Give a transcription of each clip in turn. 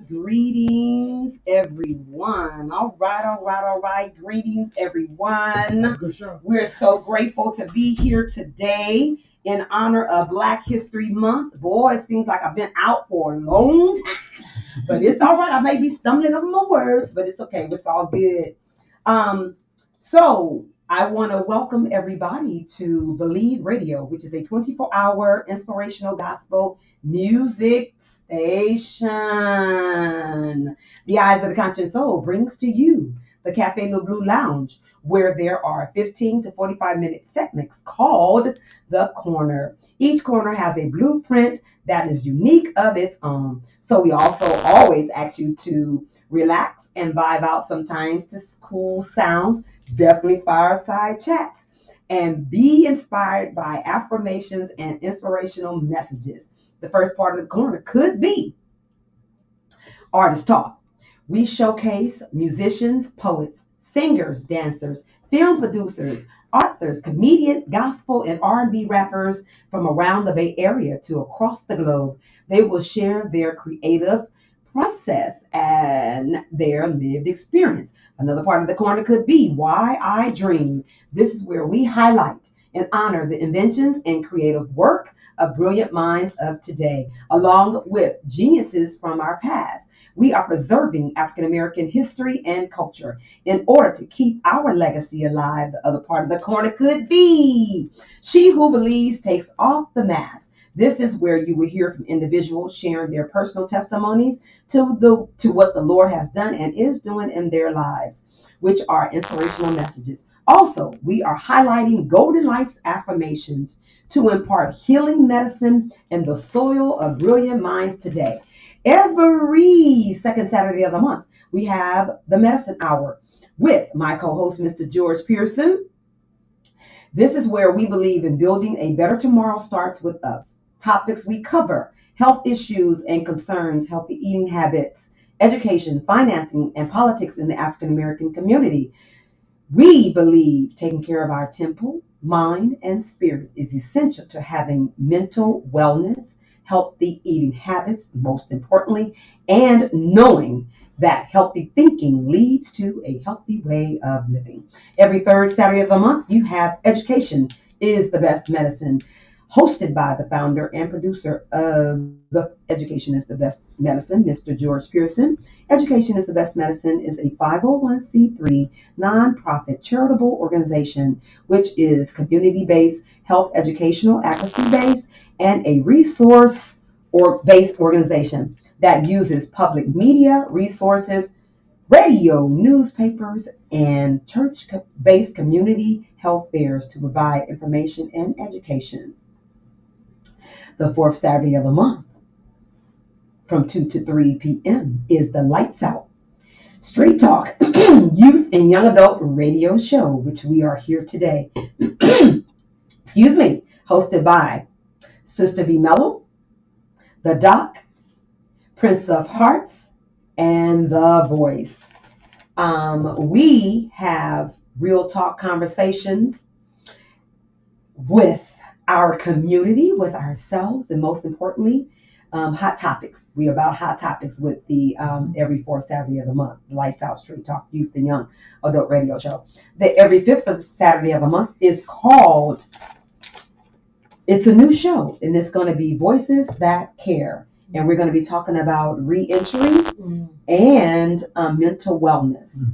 Greetings, everyone. All right. Greetings, everyone. We're so grateful to be here today in honor of Black History Month. Boy, it seems like I've been out for a long time, but it's all right. I may be stumbling over my words, but it's okay. It's all good. So I want to welcome everybody to Believe Radio, which is a 24-hour inspirational gospel music station. The Eyes of the Conscious Soul brings to you the Cafe Le Bleu Lounge, where there are 15 to 45-minute segments called The Corner. Each corner has a blueprint that is unique of its own. So we also always ask you to relax and vibe out sometimes to cool sounds, definitely fireside chats, and be inspired by affirmations and inspirational messages. The first part of the corner could be Artist Talk. We showcase musicians, poets, singers, dancers, film producers, authors, comedians, gospel, and R&B rappers from around the Bay Area to across the globe. They will share their creative process and their lived experience. Another part of the corner could be Why I Dream. This is where we highlight and honor the inventions and creative work of brilliant minds of today, along with geniuses from our past. We are preserving African American history and culture in order to keep our legacy alive. The other part of the corner could be She Who Believes Takes Off the Mask. This is where you will hear from individuals sharing their personal testimonies to what the Lord has done and is doing in their lives, which are inspirational messages. Also, we are highlighting Golden Lights affirmations to impart healing medicine in the soil of brilliant minds today. Every second Saturday of the month, we have the Medicine Hour with my co-host, Mr. George Pearson. This is where we believe in building a better tomorrow starts with us. Topics we cover: health issues and concerns, healthy eating habits, education, financing, and politics in the African American community. We believe taking care of our temple, mind, and spirit is essential to having mental wellness, healthy eating habits, most importantly, and knowing that healthy thinking leads to a healthy way of living. Every third Saturday of the month, you have Education is the Best Medicine, hosted by the founder and producer of the Education is the Best Medicine, Mr. George Pearson. Education is the Best Medicine is a 501c3 nonprofit charitable organization, which is community-based, health educational, advocacy-based, and a resource or based organization that uses public media resources radio, newspapers, and church-based community health fairs to provide information and education. The fourth Saturday of the month from 2 to 3 p.m. is the Lights Out Street Talk Youth and Young Adult Radio Show, which we are here today. Excuse me, hosted by Sister Mellow, the Doc, Prince of Hearts, and the Voice. We have real talk conversations with our community, with ourselves, and most importantly, hot topics. We are about hot topics with the every fourth Saturday of the month, Lights Out Street Talk Youth and Young Adult Radio Show. The every fifth of the Saturday of the month is called, it's a new show, and it's going to be Voices That Care. And we're going to be talking about re-entry and mental wellness,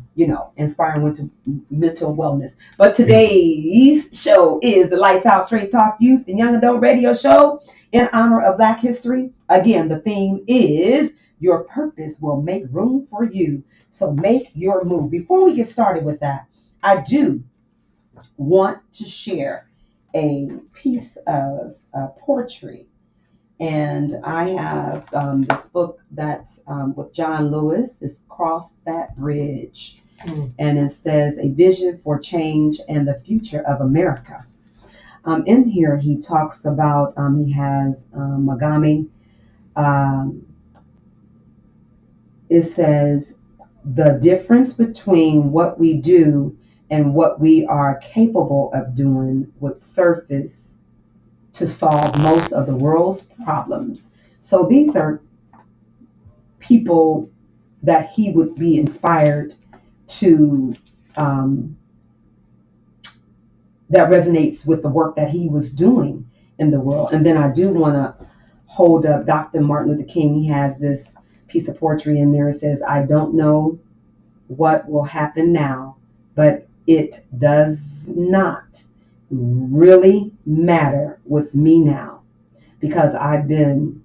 inspiring mental wellness. But today's show is the Lights Out Straight Talk Youth and Young Adult Radio Show in honor of Black History. Again, the theme is Your Purpose Will Make Room for You. So make your move. Before we get started with that, I do want to share a piece of poetry. And I have this book that's with John Lewis. It's Cross That Bridge. And it says, A Vision for Change and the Future of America. In here, he talks about, he has Magami. It says, the difference between what we do and what we are capable of doing would surface to solve most of the world's problems. So these are people that he would be inspired to, that resonates with the work that he was doing in the world. And then I do want to hold up Dr. Martin Luther King. He has this piece of poetry in there. It says, I don't know what will happen now, but it does not really matter with me now, because I've been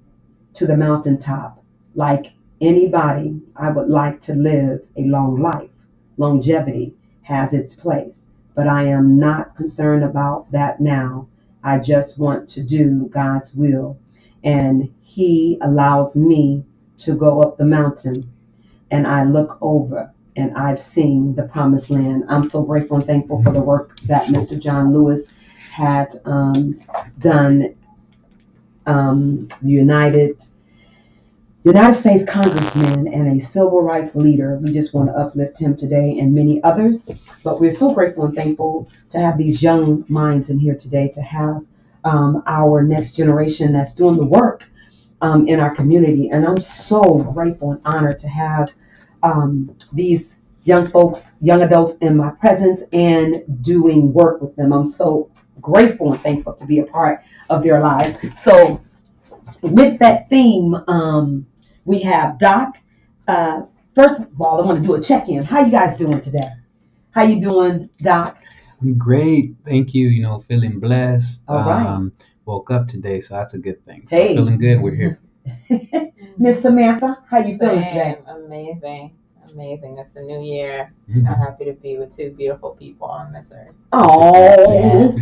to the mountaintop. Like anybody, I would like to live a long life. Longevity has its place, but I am not concerned about that now. I just want to do God's will, and he allows me to go up the mountain, and I look over and I've seen the promised land. I'm so grateful and thankful for the work that Mr. John Lewis had done. The United States Congressman and a civil rights leader. We just want to uplift him today and many others. But we're so grateful and thankful to have these young minds in here today, to have our next generation that's doing the work in our community. And I'm so grateful and honored to have these young folks, young adults in my presence and doing work with them. I'm so grateful and thankful to be a part of their lives. So with that theme, we have Doc. First of all, I want to do a check-in. How you guys doing today? How you doing, Doc? Great. Thank you. Feeling blessed. All right. Woke up today, so that's a good thing. So Hey. feeling good. We're here. Miss Samantha, how you feeling today? Amazing. It's a new year. Mhm. I'm happy to be with two beautiful people on this earth. Oh,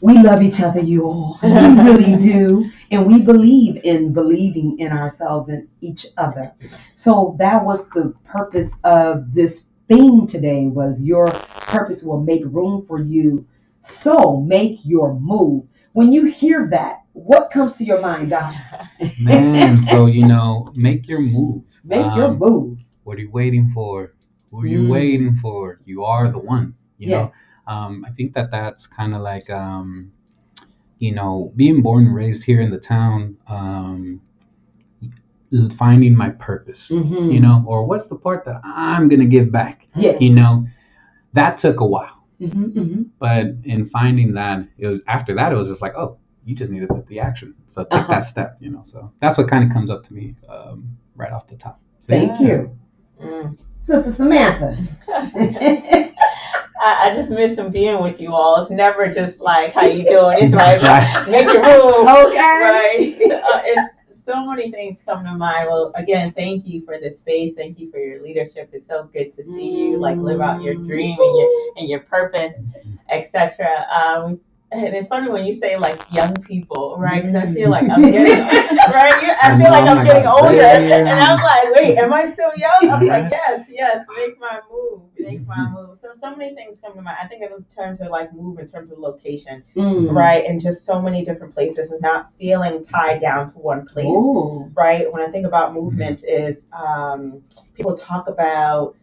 we love each other, you all. We really do. And we believe in believing in ourselves and each other. So that was the purpose of this theme today, was your purpose will make room for you. So make your move. When you hear that, what comes to your mind, Doc? Man, so make your move. Make your move. What are you waiting for? Who are you waiting for? You are the one. You know. I think that's kind of like being born and raised here in the town. Finding my purpose. Mm-hmm. Or what's the part that I'm gonna give back? Yeah. That took a while. Mm-hmm. But in finding that, it was after that, it was just like, oh, you just need to put the action. So take that step, So that's what kind of comes up to me right off the top. So, Thank you. Sister Samantha. I just miss being with you all. It's never just like, how you doing? It's like, make your move. Okay. Right. It's so many things come to mind. Well, again, thank you for this space. Thank you for your leadership. It's so good to see you like live out your dream and your purpose, etc. And it's funny when you say like young people, right? Because I feel like I'm getting right. I feel like I'm getting older, and I'm like, wait, am I still young? I'm like, yes, make my move. So many things come to mind. I think in terms of like move, in terms of location, right, and just so many different places, and not feeling tied down to one place, right. When I think about movements, is people talk about.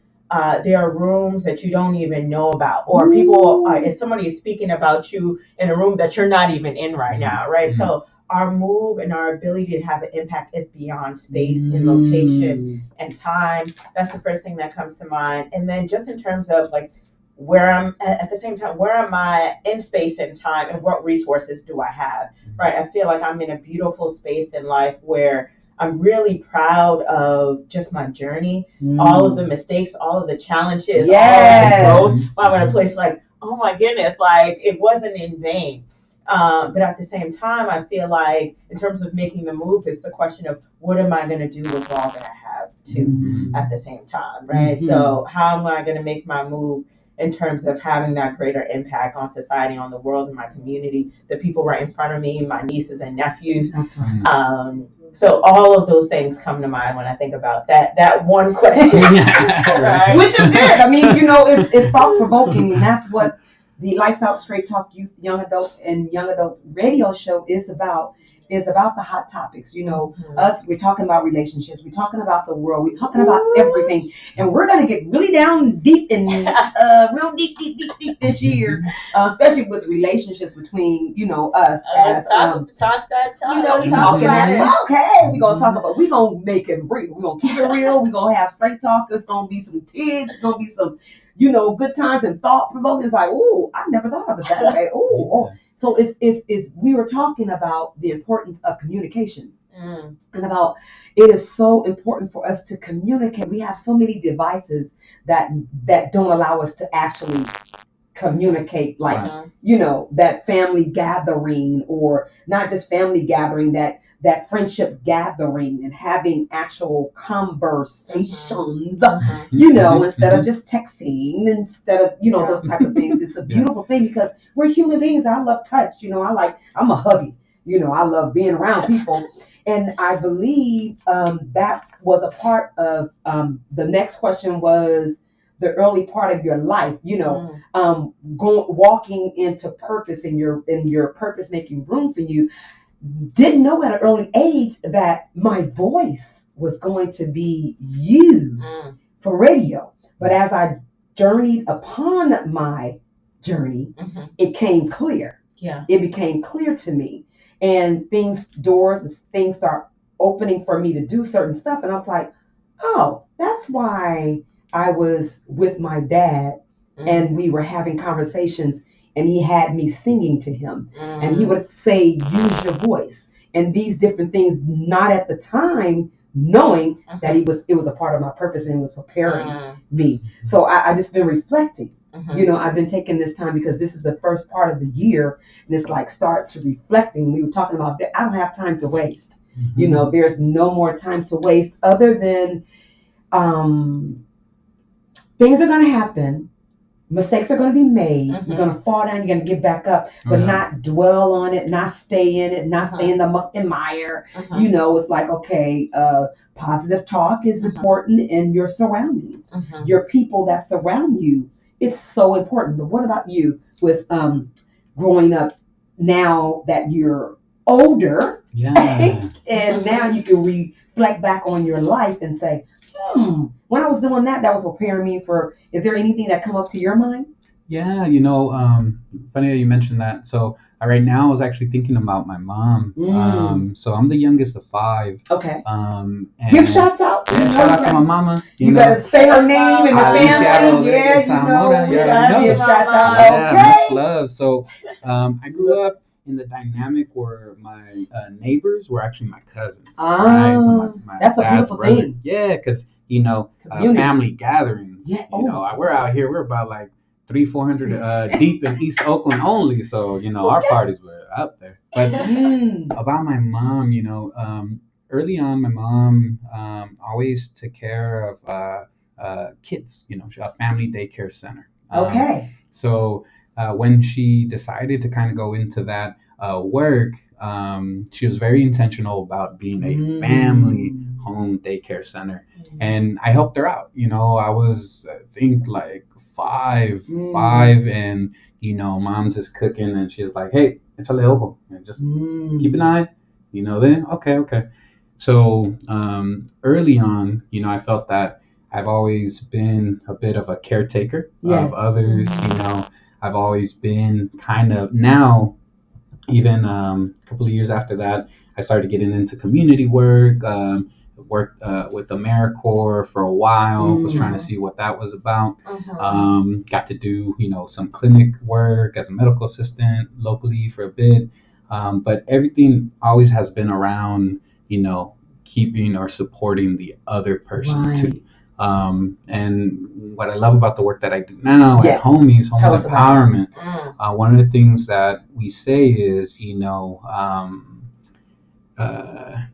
There are rooms that you don't even know about, or people, if somebody is speaking about you in a room that you're not even in right now, right? So our move and our ability to have an impact is beyond space and location and time. That's the first thing that comes to mind. And then just in terms of like where I'm at the same time, where am I in space and time, and what resources do I have, right? I feel like I'm in a beautiful space in life where I'm really proud of just my journey, all of the mistakes, all of the challenges, all of the growth. I'm in a place like, oh my goodness, like it wasn't in vain. But at the same time, I feel like in terms of making the move, it's the question of what am I going to do with all that I have too at the same time, right? So how am I going to make my move in terms of having that greater impact on society, on the world, and my community, the people right in front of me, my nieces and nephews. That's right. So all of those things come to mind when I think about that one question. Right? Which is good. I mean, it's thought provoking, and that's what the Lights Out Straight Talk Youth, Young Adult, and Young Adult Radio Show is about. Is about the hot topics. Us, we're talking about relationships, we're talking about the world, we're talking about everything, and we're gonna get really down deep and real deep this year, especially with relationships between us as talk that talk. We talking that talk. Hey, we're gonna talk about. We're gonna make it real. We're gonna keep it real. We're gonna have straight talk. It's gonna be some kids. It's gonna be some good times and thought provoking. It's like, ooh, I never thought of it that way. Ooh. So it's we were talking about the importance of communication and about it is so important for us to communicate. We have so many devices that don't allow us to actually communicate, like that family gathering, or not just family gathering, that friendship gathering, and having actual conversations, instead of just texting, instead of those type of things. It's a beautiful thing because we're human beings. I love touch. I'm a huggy. I love being around people. And I believe that was a part of the next question was the early part of your life, walking into purpose, and your purpose making room for you. Didn't know at an early age that my voice was going to be used for radio. But as I journeyed upon my journey, it came clear. Yeah. It became clear to me. And doors start opening for me to do certain stuff. And I was like, oh, that's why I was with my dad and we were having conversations, and he had me singing to him, and he would say, use your voice, and these different things, not at the time knowing that it was a part of my purpose, and it was preparing me. So I just been reflecting. I've been taking this time because this is the first part of the year, and it's like start to reflecting. We were talking about that. I don't have time to waste. There's no more time to waste, other than things are going to happen. Mistakes are going to be made. You're going to fall down. You're going to get back up, but not dwell on it, not stay in it, not stay in the muck and mire. It's like, okay, positive talk is important in your surroundings. Your people that surround you, it's so important. But what about you with growing up now that you're older? Yeah. And now you can reflect back on your life and say, when I was doing that was preparing me for, is there anything that come up to your mind? Yeah, funny that you mentioned that. So right now I was actually thinking about my mom. So I'm the youngest of 5. Okay. And give shouts out. Yeah, shout out to my mama. You better say her name and the family. Yeah, we gotta give shouts out. Yeah, much love. So I grew up in the dynamic where my neighbors were actually my cousins. Right? So my that's a beautiful thing. Yeah, because family gatherings. Yeah. We're out here. We're about like 300-400 deep in East Oakland only. So our parties were up there. But about my mom, early on, my mom always took care of kids, a family daycare center. Okay. So when she decided to kind of go into that work, she was very intentional about being a family home daycare center. And I helped her out. I was, I think, like five, and mom's is cooking, and she's like, "Hey, échale ojo, and just keep an eye." Then okay. So early on, I felt that I've always been a bit of a caretaker of others. I've always been kind of now, even a couple of years after that, I started getting into community work. Worked with AmeriCorps for a while. Was trying to see what that was about. Got to do some clinic work as a medical assistant locally for a bit. But everything always has been around keeping or supporting the other person too. And what I love about the work that I do now at Homies Empowerment, one of the things that we say is,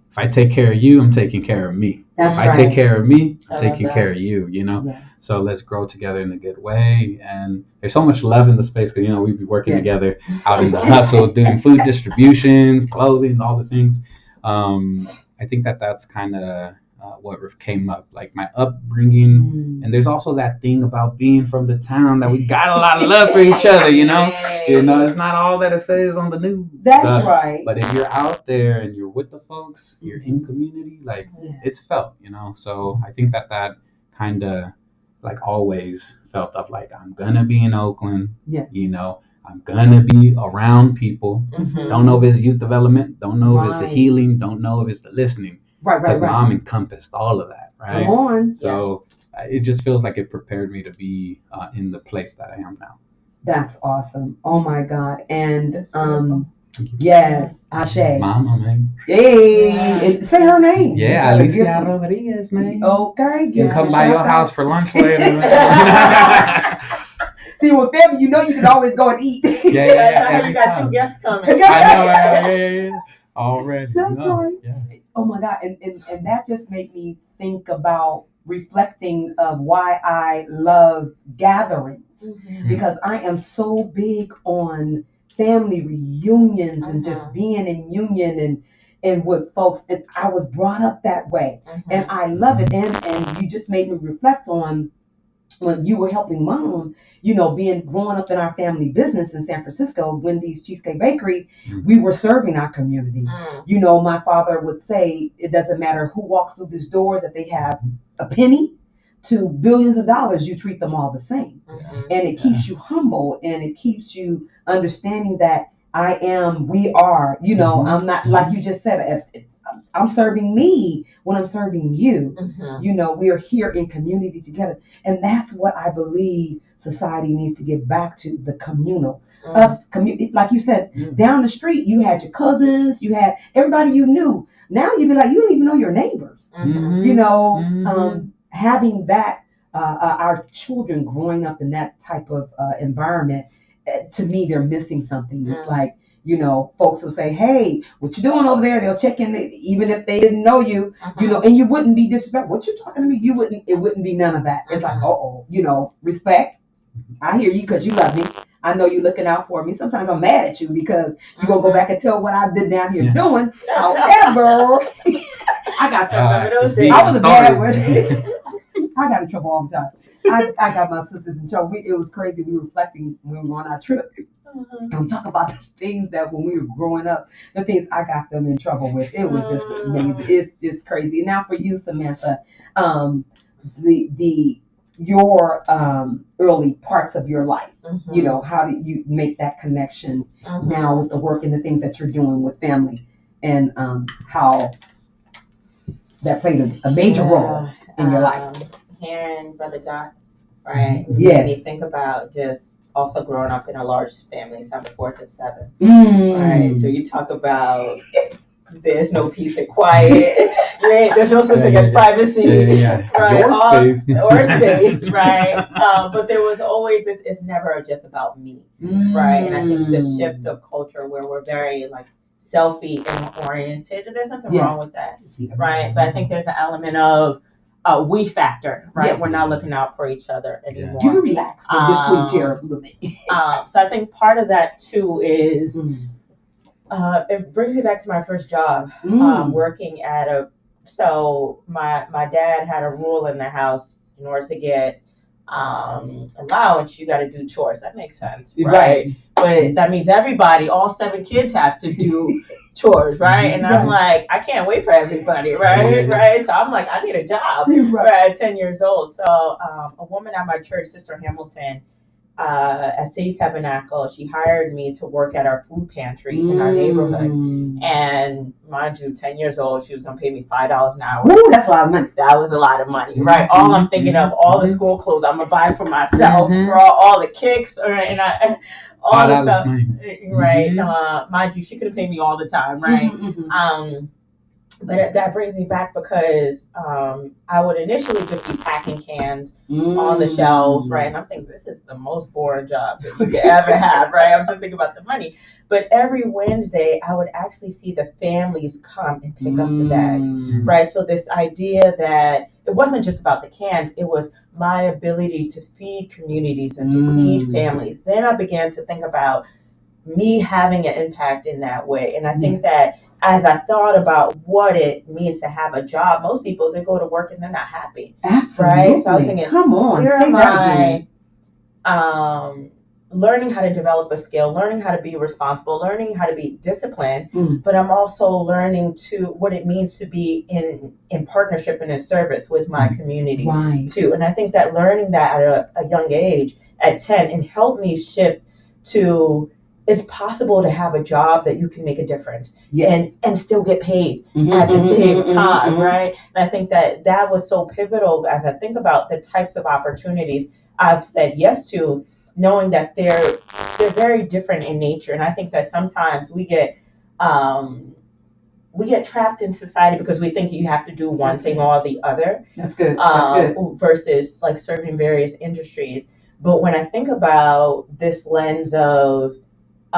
if I take care of you, I'm taking care of me. If I take care of me, I'm taking care of you, Yes. So let's grow together in a good way. And there's so much love in the space because, we'd be working together out in the hustle, doing food distributions, clothing, all the things. I think that's kind of what came up, like my upbringing. And there's also that thing about being from the town that we got a lot of love for each other, it's not all that it says on the news. That's right. But if you're out there and you're with the folks, you're in community, like it's felt, So I think that kind of like always felt of like, I'm going to be in Oakland, I'm going to be around people. Don't know if it's youth development, don't know if it's the healing, don't know if it's the listening. Right. Because mom encompassed all of that, right? Come on. So it just feels like it prepared me to be in the place that I am now. That's awesome. Oh my God. And yes, Ashe. Mama, man. Hey, say her name. Yeah, Alicia Rodriguez, man. Okay. You come by your house for lunch later. See, with family, you can always go and eat. Yeah. You got 2 guests coming. I know, yeah. Already. That's right. Yeah. Oh my God, and that just made me think about reflecting of why I love gatherings, because I am so big on family reunions and just being in union and with folks, and I was brought up that way, and I love it, and you just made me reflect on when you were helping mom, growing up in our family business in San Francisco, Wendy's Cheesecake Bakery, we were serving our community. My father would say, it doesn't matter who walks through these doors, if they have a penny to billions of dollars, you treat them all the same. And it keeps you humble, and it keeps you understanding that we are, I'm not, like you just said, I'm serving me when I'm serving you. We are here in community together. And that's what I believe society needs to get back to, the communal. Like you said, down the street, you had your cousins, you had everybody you knew. Now you be like, you don't even know your neighbors. Having that, our children growing up in that type of environment, to me, they're missing something. It's like, folks will say, "Hey, what you doing over there?" They'll check in, even if they didn't know you, and you wouldn't be disrespectful. What you talking to me? It wouldn't be none of that. It's like, respect. I hear you because you love me. I know you're looking out for me. Sometimes I'm mad at you because you're going to go back and tell what I've been down here doing. However, I got remember those days. I was a bad one. I got in trouble all the time. I got my sisters in trouble. It was crazy. We were reflecting when we were on our trip. And we talk about the things that when we were growing up, the things I got them in trouble with. It was just amazing. It's just crazy. Now for you, Samantha, your early parts of your life, how did you make that connection now with the work and the things that you're doing with family, and how that played a major role in your life? Hearing Brother Doc, right? Yes. When you think about just also growing up in a large family, so I'm the 4th of 7. Right. So you talk about there's no peace and quiet. Right? There's no such thing as privacy. Right? Or space, right? But there was always this, it's never just about me. Right. And I think the shift of culture where we're very like selfie oriented. There's nothing wrong with that, See, right? But I think there's an element of we factor, right? Yes. We're not looking out for each other anymore. You can relax, but just pull your chair up a little bit. So I think part of that too is it brings me back to my first job, working at so my dad had a rule in the house: in order to get allowance, you got to do chores. That makes sense, right? But that means everybody, all 7 kids, have to do chores, right? And I'm like, I can't wait for everybody, right? So I'm like, I need a job, right? At 10 years old. So a woman at my church, Sister Hamilton, at City Tabernacle, she hired me to work at our food pantry in our neighborhood. And mind you, 10 years old, she was going to pay me $5 an hour. Ooh, that's a lot of money. That was a lot of money, right? All I'm thinking of, all the school clothes I'm going to buy for myself, all the kicks, and all the stuff, right? Mind you, she could have paid me all the time, right? But that brings me back because I would initially just be packing cans on the shelves, right? And I'm thinking, this is the most boring job that you could ever have, right? I'm just thinking about the money. But every Wednesday, I would actually see the families come and pick up the bags, right? So this idea that it wasn't just about the cans, it was my ability to feed communities and to feed families. Then I began to think about me having an impact in that way. And I think that as I thought about what it means to have a job, most people, they go to work and they're not happy. Absolutely. Right? So I was thinking, come on, here say am that I, learning how to develop a skill, learning how to be responsible, learning how to be disciplined, but I'm also learning what it means to be in partnership and in service with my community too. And I think that learning that at a young age, at 10, it helped me shift to, it's possible to have a job that you can make a difference and still get paid at the same time, right? And I think that was so pivotal as I think about the types of opportunities I've said yes to, knowing that they're very different in nature. And I think that sometimes we get trapped in society because we think you have to do one thing or the other. That's good. That's good. Versus like serving various industries. But when I think about this lens of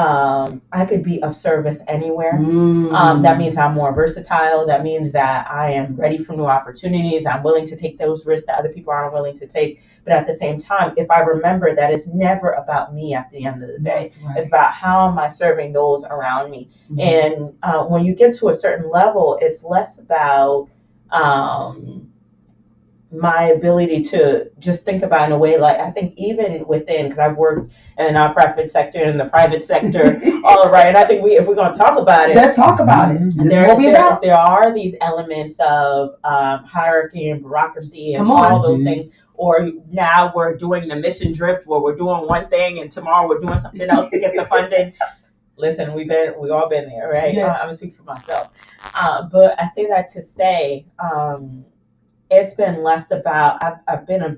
I could be of service anywhere. That means I'm more versatile. That means that I am ready for new opportunities. I'm willing to take those risks that other people aren't willing to take. But at the same time, if I remember that it's never about me at the end of the day, it's about how am I serving those around me. And when you get to a certain level, it's less about my ability to just think about in a way, like I think even within, because I've worked in the nonprofit sector and the private sector, all right, and I think if we're going to talk about it, let's talk about it. This is what we're about. There are these elements of hierarchy and bureaucracy and all those things. Or now we're doing the mission drift where we're doing one thing and tomorrow we're doing something else to get the funding. Listen, we all been there, right? I'm gonna speak for myself, but I say that to say. It's been less about, I've been a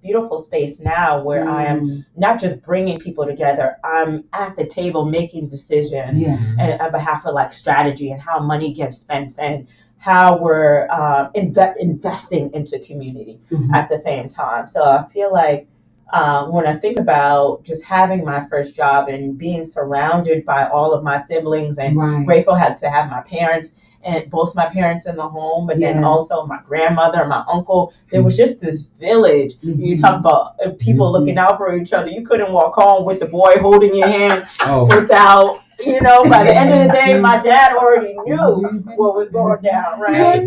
beautiful space now where I am not just bringing people together, I'm at the table making decisions on behalf of like strategy and how money gets spent and how we're investing into community at the same time. So I feel like when I think about just having my first job and being surrounded by all of my siblings and grateful to have my parents, and both my parents in the home, but then also my grandmother and my uncle. There was just this village. You talk about people looking out for each other. You couldn't walk home with the boy holding your hand without, by the end of the day, my dad already knew what was going down, right?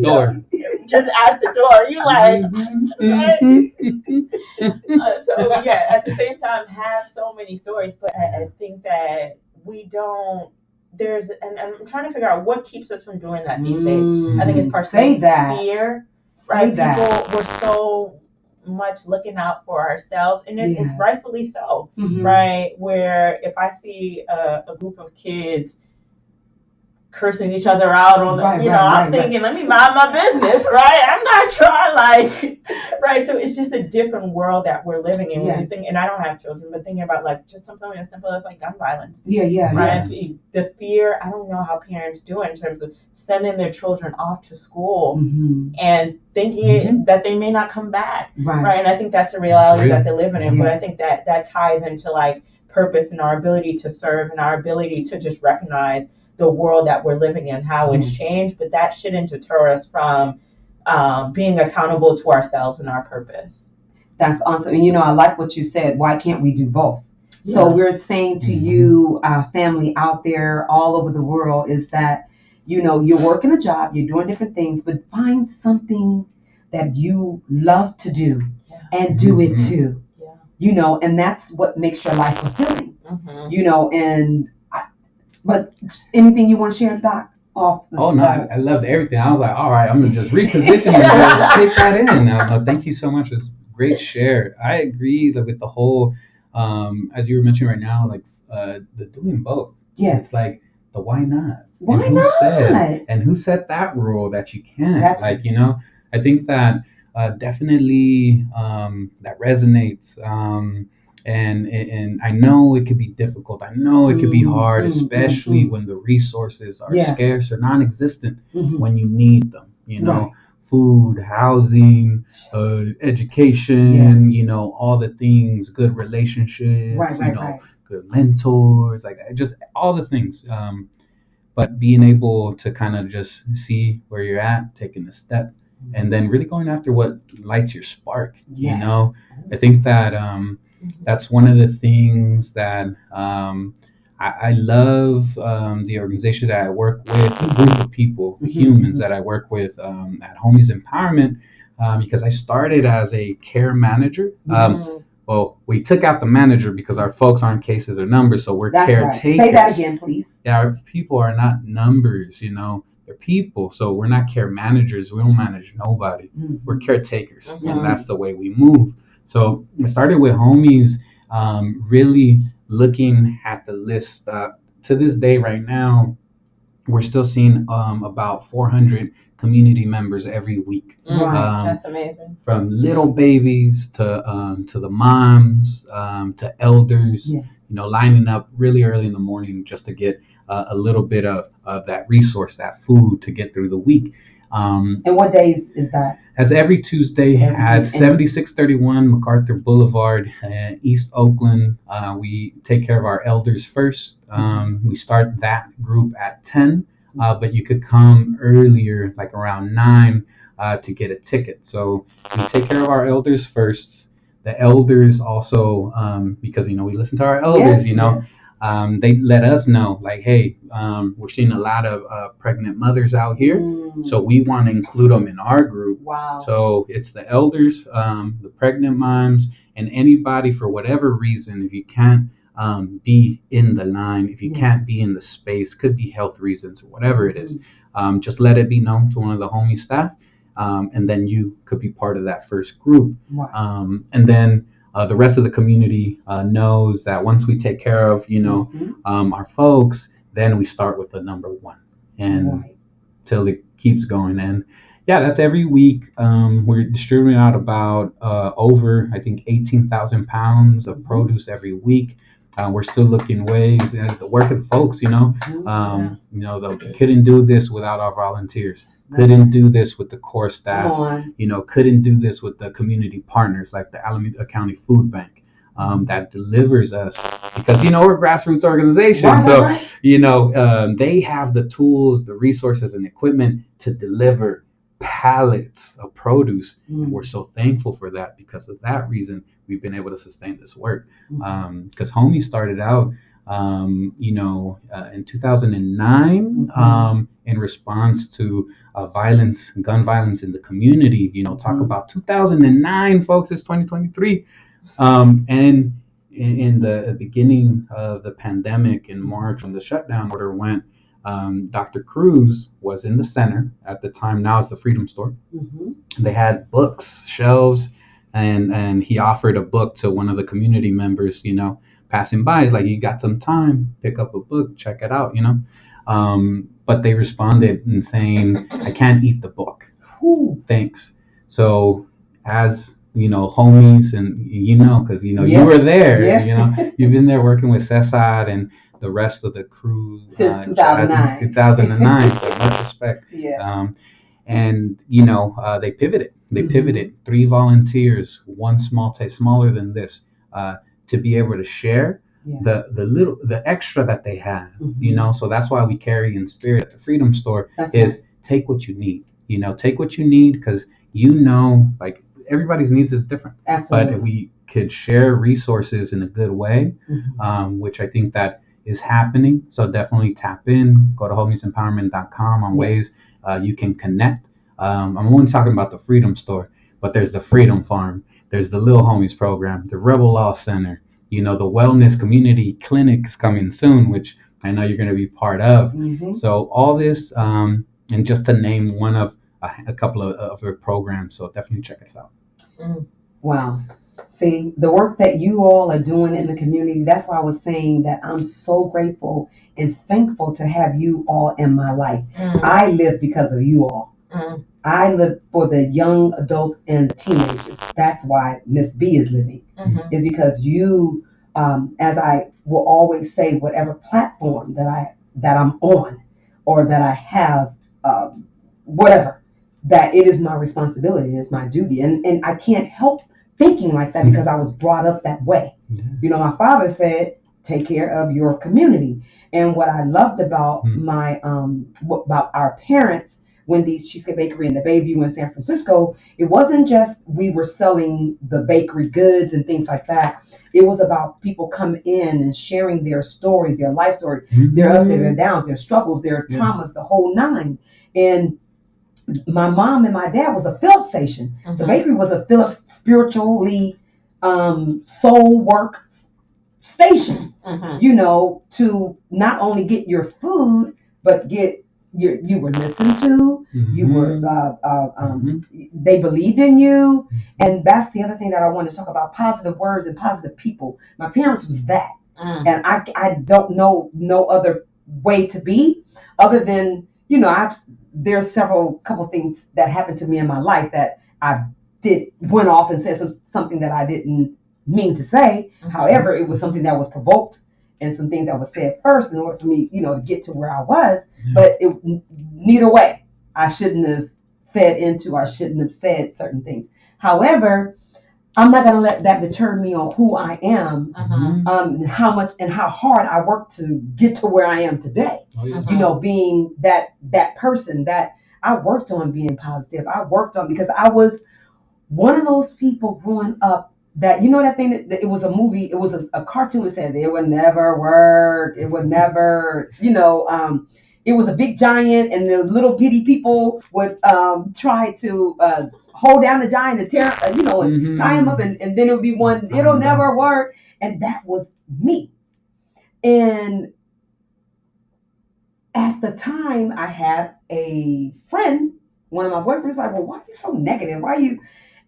Just at the door. You like, so yeah, at the same time, have so many stories, but I think that we don't, and I'm trying to figure out what keeps us from doing that these days. I think it's partially fear, right? People were so much looking out for ourselves, and it's rightfully so, right? Where if I see a group of kids cursing each other out on I'm thinking, let me mind my business, right? I'm not trying right? So it's just a different world that we're living in. When you think, and I don't have children, but thinking about like just something as simple as like gun violence. Right? The fear, I don't know how parents do it in terms of sending their children off to school and thinking that they may not come back. Right? And I think that's a reality that they're living in. But I think that ties into like purpose and our ability to serve and our ability to just recognize the world that we're living in, how it's changed, but that shouldn't deter us from being accountable to ourselves and our purpose. That's awesome. And I like what you said. Why can't we do both? Yeah. So we're saying to you, family out there all over the world, is that, you're working a job, you're doing different things, but find something that you love to do and do it too. Yeah. And that's what makes your life fulfilling. But anything you want to share, Doc? I loved everything. I was like, all right, I'm going to just reposition and just take that in. Thank you so much. It's a great share. I agree with the whole, as you were mentioning right now, like the doing both. Yes. It's like the why not? Why not? And who set that rule that you can't? That's I think that definitely that resonates. And I know it could be difficult. I know it could be hard, especially when the resources are scarce or non-existent when you need them. Right. Food, housing, education, all the things, good relationships, right. good mentors, like just all the things. But being able to kind of just see where you're at, taking a step, and then really going after what lights your spark. Yes. I think that that's one of the things that I love, the organization that I work with, the group of people, the humans that I work with at Homies Empowerment, because I started as a care manager. Well, we took out the manager because our folks aren't cases or numbers, so we're caretakers. Right. Say that again, please. Yeah, our people are not numbers, they're people. So we're not care managers. We don't manage nobody. We're caretakers, and that's the way we move. So I started with Homies, really looking at the list. To this day, right now, we're still seeing about 400 community members every week. That's amazing. From little babies to the moms, to elders, lining up really early in the morning just to get a little bit of that resource, that food to get through the week. And what days is that? As every Tuesday at 7631 MacArthur Boulevard, East Oakland. We take care of our elders first. We start that group at 10, but you could come earlier, like around 9, to get a ticket. So we take care of our elders first. The elders also, because, we listen to our elders, they let us know, like, hey, we're seeing a lot of pregnant mothers out here, so we want to include them in our group. Wow. So it's the elders, the pregnant moms, and anybody for whatever reason, if you can't be in the line, if you can't be in the space, could be health reasons or whatever it is, just let it be known to one of the homie staff, and then you could be part of that first group. Wow. And then the rest of the community knows that once we take care of, our folks, then we start with the number 1, and till it keeps going. And that's every week. We're distributing out about over, I think, 18,000 pounds of produce every week. We're still looking ways, the working folks, they couldn't do this without our volunteers. Couldn't do this with the core staff, couldn't do this with the community partners like the Alameda County Food Bank that delivers us, because, we're a grassroots organization. They have the tools, the resources, and equipment to deliver pallets of produce. And we're so thankful for that. Because of that reason, we've been able to sustain this work. Because Homie started out, in 2009, in response to gun violence in the community. Talk about 2009, folks. It's 2023. And in the beginning of the pandemic in March, when the shutdown order went, Dr. Cruz was in the center at the time. Now it's the Freedom Store. They had books, shelves, and he offered a book to one of the community members, passing by. He's like, you got some time, pick up a book, check it out, but they responded in saying, I can't eat the book. Thanks. So as homies, and because you were there, you've been there working with Sistah and the rest of the crew since 2009. 2009. So much respect. And they pivoted. They pivoted. 3 volunteers, one small smaller than this, to be able to share the extra that they have, you know. So that's why we carry in spirit at the Freedom Store is take what you need, you know, take what you need, because you know, like everybody's needs is different. Absolutely. But we could share resources in a good way, which I think that is happening. So definitely tap in, go to homiesempowerment.com on ways you can connect. I'm only talking about the Freedom Store, but there's the Freedom Farm, there's the Little Homies program, the Rebel Law Center, you know, the Wellness Community Clinic is coming soon, which I know you're going to be part of. So all this, and just to name one of a couple of their programs. So definitely check us out. Wow. See, the work that you all are doing in the community, that's why I was saying that I'm so grateful and thankful to have you all in my life. I live because of you all. I live for the young adults and the teenagers. That's why Miss B is living. Is because you, as I will always say, whatever platform that I'm on or that I have, whatever, that it is my responsibility, it's my duty. And I can't help thinking like that because I was brought up that way. You know, my father said, take care of your community. And what I loved about about our parents, Wendy's Cheesecake Bakery in the Bayview in San Francisco, it wasn't just we were selling the bakery goods and things like that. It was about people coming in and sharing their stories, their life story, their ups and their downs, their struggles, their traumas, the whole nine. And my mom and my dad was a Phillips station. The bakery was a Phillips spiritually soul work station, you know, to not only get your food, but get you were listened to, you were they believed in you. And that's the other thing that I want to talk about, positive words and positive people. My parents was that. And I don't know no other way to be other than, you know, there's couple things that happened to me in my life that I went off and said something that I didn't mean to say. However, it was something that was provoked and some things that was said first in order for me, you know, to get to where I was. But neither way, I shouldn't have I shouldn't have said certain things. However, I'm not going to let that deter me on who I am, how much and how hard I worked to get to where I am today. You know, being that person that I worked on being positive. I worked on, because I was one of those people growing up that, you know, that thing that it was a movie, it was a cartoon that said it would never work. It would never, you know, it was a big giant and the little bitty people would try to hold down the giant and tear, you know, and tie him up, and then it would be one, it'll never work. And that was me. And at the time, I had a friend, one of my boyfriends, like, well, why are you so negative? Why are you?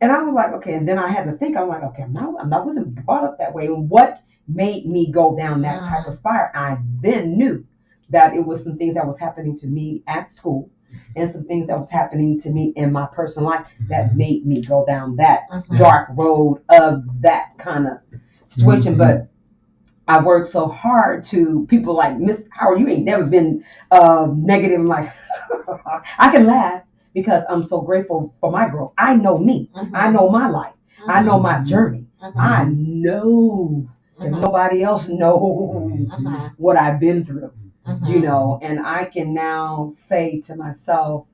And I was like, okay. And then I had to think, I'm like, okay, I wasn't brought up that way. And what made me go down that type of spiral? I then knew that it was some things that was happening to me at school and some things that was happening to me in my personal life that made me go down that dark road of that kind of situation. But I worked so hard to people like, Miss Howard, you ain't never been negative. I'm like, I can laugh because I'm so grateful for my growth. I know me. I know my life. I know my journey. I know if nobody else knows what I've been through. You know, and I can now say to myself,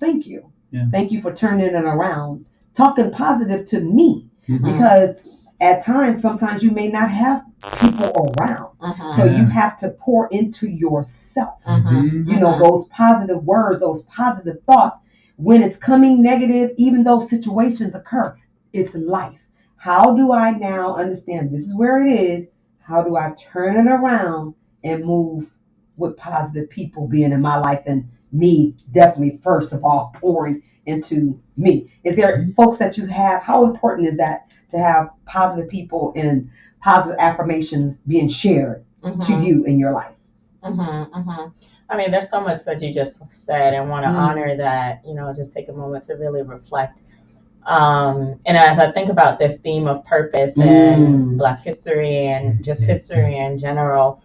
thank you. Thank you for turning it around, talking positive to me, because at times, sometimes you may not have people around. So you have to pour into yourself, you know, those positive words, those positive thoughts. When it's coming negative, even though situations occur, it's life. How do I now understand this is where it is? How do I turn it around and move with positive people being in my life, and me definitely first of all pouring into me? Is there folks that you have? How important is that to have positive people and positive affirmations being shared to you in your life? I mean, there's so much that you just said, and want to honor that, you know, just take a moment to really reflect. And as I think about this theme of purpose and Black history and just history in general,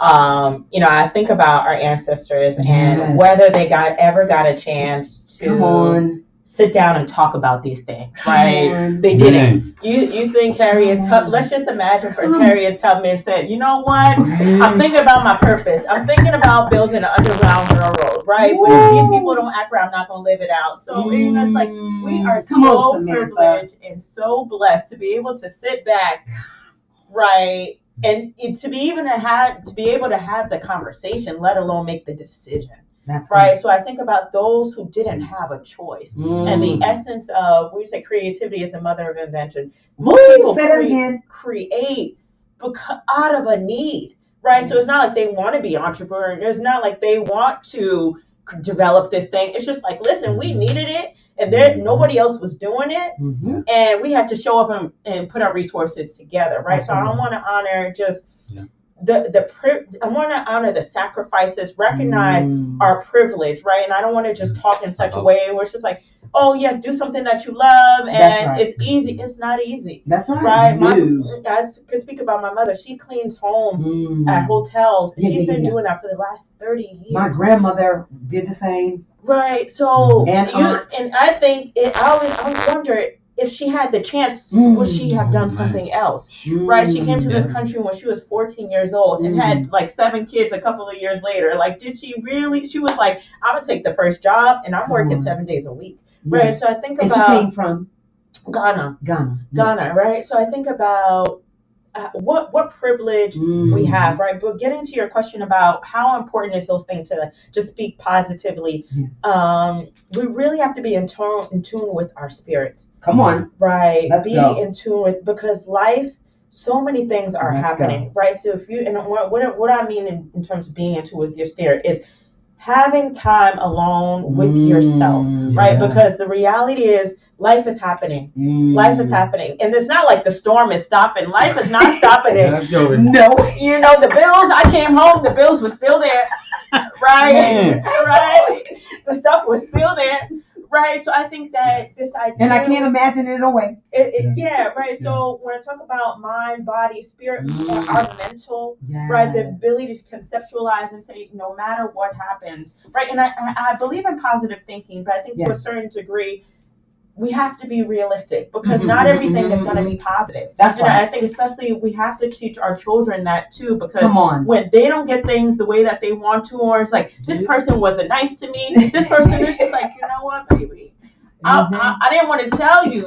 you know, I think about our ancestors and whether they ever got a chance to sit down and talk about these things, right? They didn't. You think Harriet Tubman, let's just imagine first Harriet Tubman said, you know what? I'm thinking about my purpose. I'm thinking about building an underground railroad, right? But if these people don't act right, I'm not going to live it out. So, you know, it's like we are so privileged and so blessed to be able to sit back, right? And to be able to have the conversation, let alone make the decision. That's right. So I think about those who didn't have a choice. And the essence of, we say creativity is the mother of invention. Most people create out of a need, right? So it's not like they want to be entrepreneurs. It's not like they want to develop this thing. It's just like, listen, we needed it, and nobody else was doing it, and we had to show up and put our resources together, right? So I want to honor just I want to honor the sacrifices, recognize our privilege, right? And I don't want to just talk in such a way where it's just like, oh yes, do something that you love, and it's easy. It's not easy. That's right. I could speak about my mother. She cleans homes at hotels. She's been doing that for the last 30 years. My grandmother did the same. Right. So and I think I wonder if she had the chance, would she have done something else? Right? She came to this country when she was 14 years old and had like 7 kids a couple of years later. Like, did she really? She was like, I'm going to take the first job and I'm working 7 days a week. Right? Yes. So I think about... And she came from? Ghana. Yes. Right? So I think about what privilege we have, right? But getting to your question about how important is those things to just speak positively, we really have to be in tune with our spirits. Come on. Right. Let's go. In tune with, because life, so many things are happening, right? So if you, and what I mean in terms of being in tune with your spirit is having time alone with yourself, right? Because the reality is, life is happening. Life is happening. And it's not like the storm is stopping. Life is not stopping it. No. You know, the bills, I came home, the bills were still there. Right? Right? The stuff was still there. Right? So I think that this idea... And I can't imagine it away. Right? So when I talk about mind, body, spirit, our mental, right? The ability to conceptualize and say, no matter what happens, right? And I believe in positive thinking, but I think to a certain degree, we have to be realistic, because not everything is going to be positive. That's right. I think especially we have to teach our children that too, because when they don't get things the way that they want to, or it's like, this person wasn't nice to me, this person is just like, you know what, baby, I didn't want to tell you,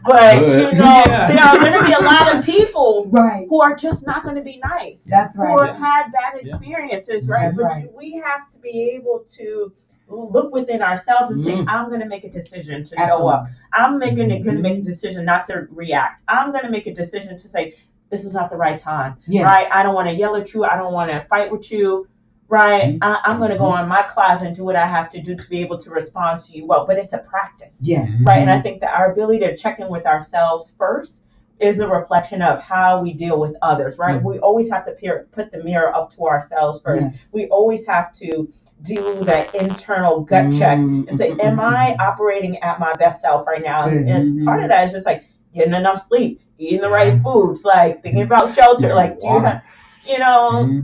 but you know, there are going to be a lot of people who are just not going to be nice. That's right. Who have had bad experiences, right? But we have to be able to look within ourselves and say, I'm going to make a decision to show up. I'm going to make a decision not to react. I'm going to make a decision to say, this is not the right time, right? I don't want to yell at you. I don't want to fight with you, right? I'm going to go in my closet and do what I have to do to be able to respond to you well. But it's a practice, right? And I think that our ability to check in with ourselves first is a reflection of how we deal with others, right? We always have to put the mirror up to ourselves first. We always have to do that internal gut check and say, am I operating at my best self right now? And part of that is just like getting enough sleep, eating the right foods, like thinking about shelter, like do you have, you know,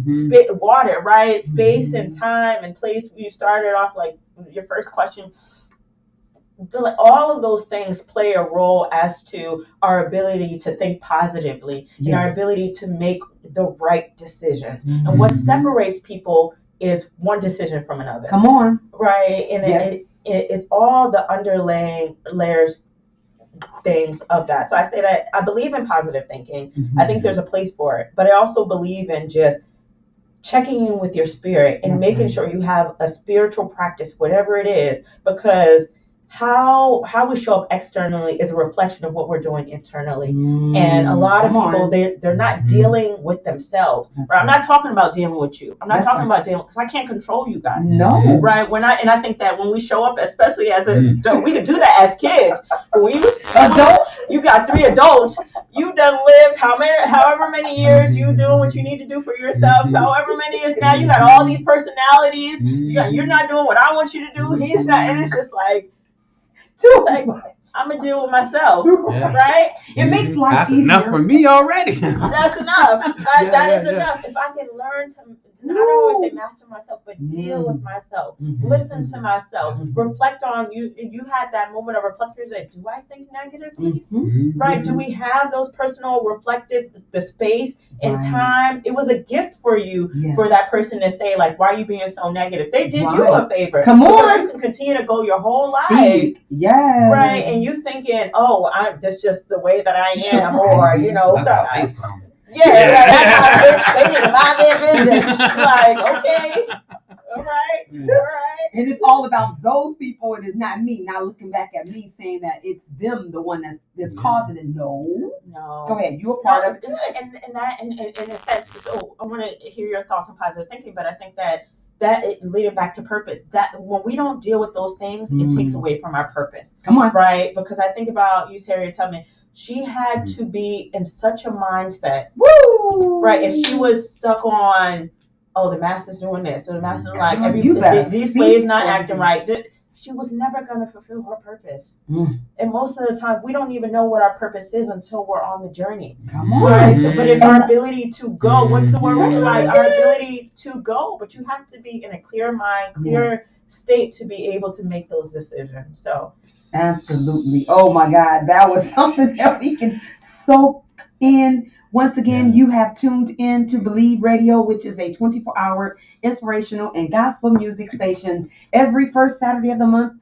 water, right? Space and time and place. You started off like your first question. All of those things play a role as to our ability to think positively and our ability to make the right decisions. And what separates people is one decision from another. Come on. Right? And it's all the underlying layers things of that. So I say that I believe in positive thinking. I think there's a place for it. But I also believe in just checking in with your spirit and making sure you have a spiritual practice, whatever it is, because how we show up externally is a reflection of what we're doing internally. And a lot of people, they're not dealing with themselves. Right? I'm not talking about dealing with you. I'm not talking about dealing, because I can't control you guys. No. Right? I think that when we show up, especially as we could do that as kids. When you adults, you got 3 adults. You done lived however many years you doing what you need to do for yourself. However many years now, you got all these personalities. You're not doing what I want you to do. He's not, and it's just like, Too like, much. I'm gonna deal with myself, Yeah. right? It makes life That's easier. enough for me already. That's enough. That is enough. If I can learn to, I don't always say master myself, but deal with myself, listen to myself, reflect on you. You had that moment of reflection. Say, do I think negatively? Right? Do we have those personal reflective, the space and time? It was a gift for you, for that person to say, like, why are you being so negative? They did you a favor. Come on. You can continue to go your whole life. Yes. Right. And you thinking, oh, that's just the way that I am, or, you know, That's how they sound. that's how they need to mind their business. Like, okay. All right. And it's all about those people. It is not me. Now looking back at me saying that it's them, the one that's causing it. No. Go ahead. You're a part of it too. And in a sense, so I want to hear your thoughts on positive thinking, but I think that it leading back to purpose. That when we don't deal with those things, it takes away from our purpose. Come on. Right? Because I think about Harriet Tubman. She had to be in such a mindset. Woo! Right? If she was stuck on, oh, the master's doing this, or the master's like these slaves not acting right, she was never going to fulfill her purpose. And most of the time, we don't even know what our purpose is until we're on the journey. Come on. Right? So, but it's our ability to go. What's the word? Like our ability to go. But you have to be in a clear mind, clear state to be able to make those decisions. So absolutely. Oh my God, that was something that we can soak in. Once again, you have tuned in to Believe Radio, which is a 24-hour inspirational and gospel music station. Every first Saturday of the month,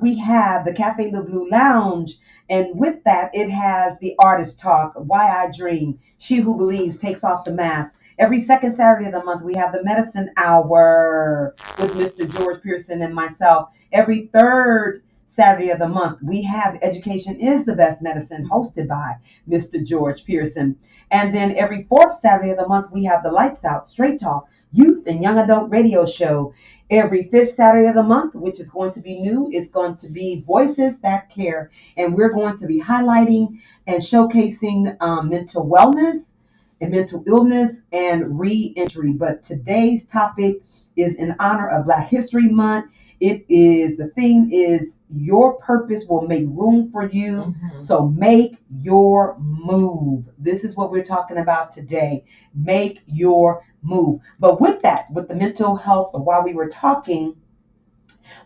we have the Cafe Le Blue Lounge. And with that, it has the artist talk, Why I Dream, She Who Believes Takes Off the Mask. Every second Saturday of the month, we have the Medicine Hour with Mr. George Pearson and myself. Every third Saturday of the month, we have Education is the Best Medicine, hosted by Mr. George Pearson. And then every fourth Saturday of the month, we have the Lights Out, Straight Talk, Youth and Young Adult Radio Show. Every fifth Saturday of the month, which is going to be new, is going to be Voices That Care. And we're going to be highlighting and showcasing mental wellness and mental illness and re-entry. But today's topic is in honor of Black History Month. The theme is your purpose will make room for you. So make your move. This is what we're talking about today. Make your move. But with that, with the mental health, while we were talking,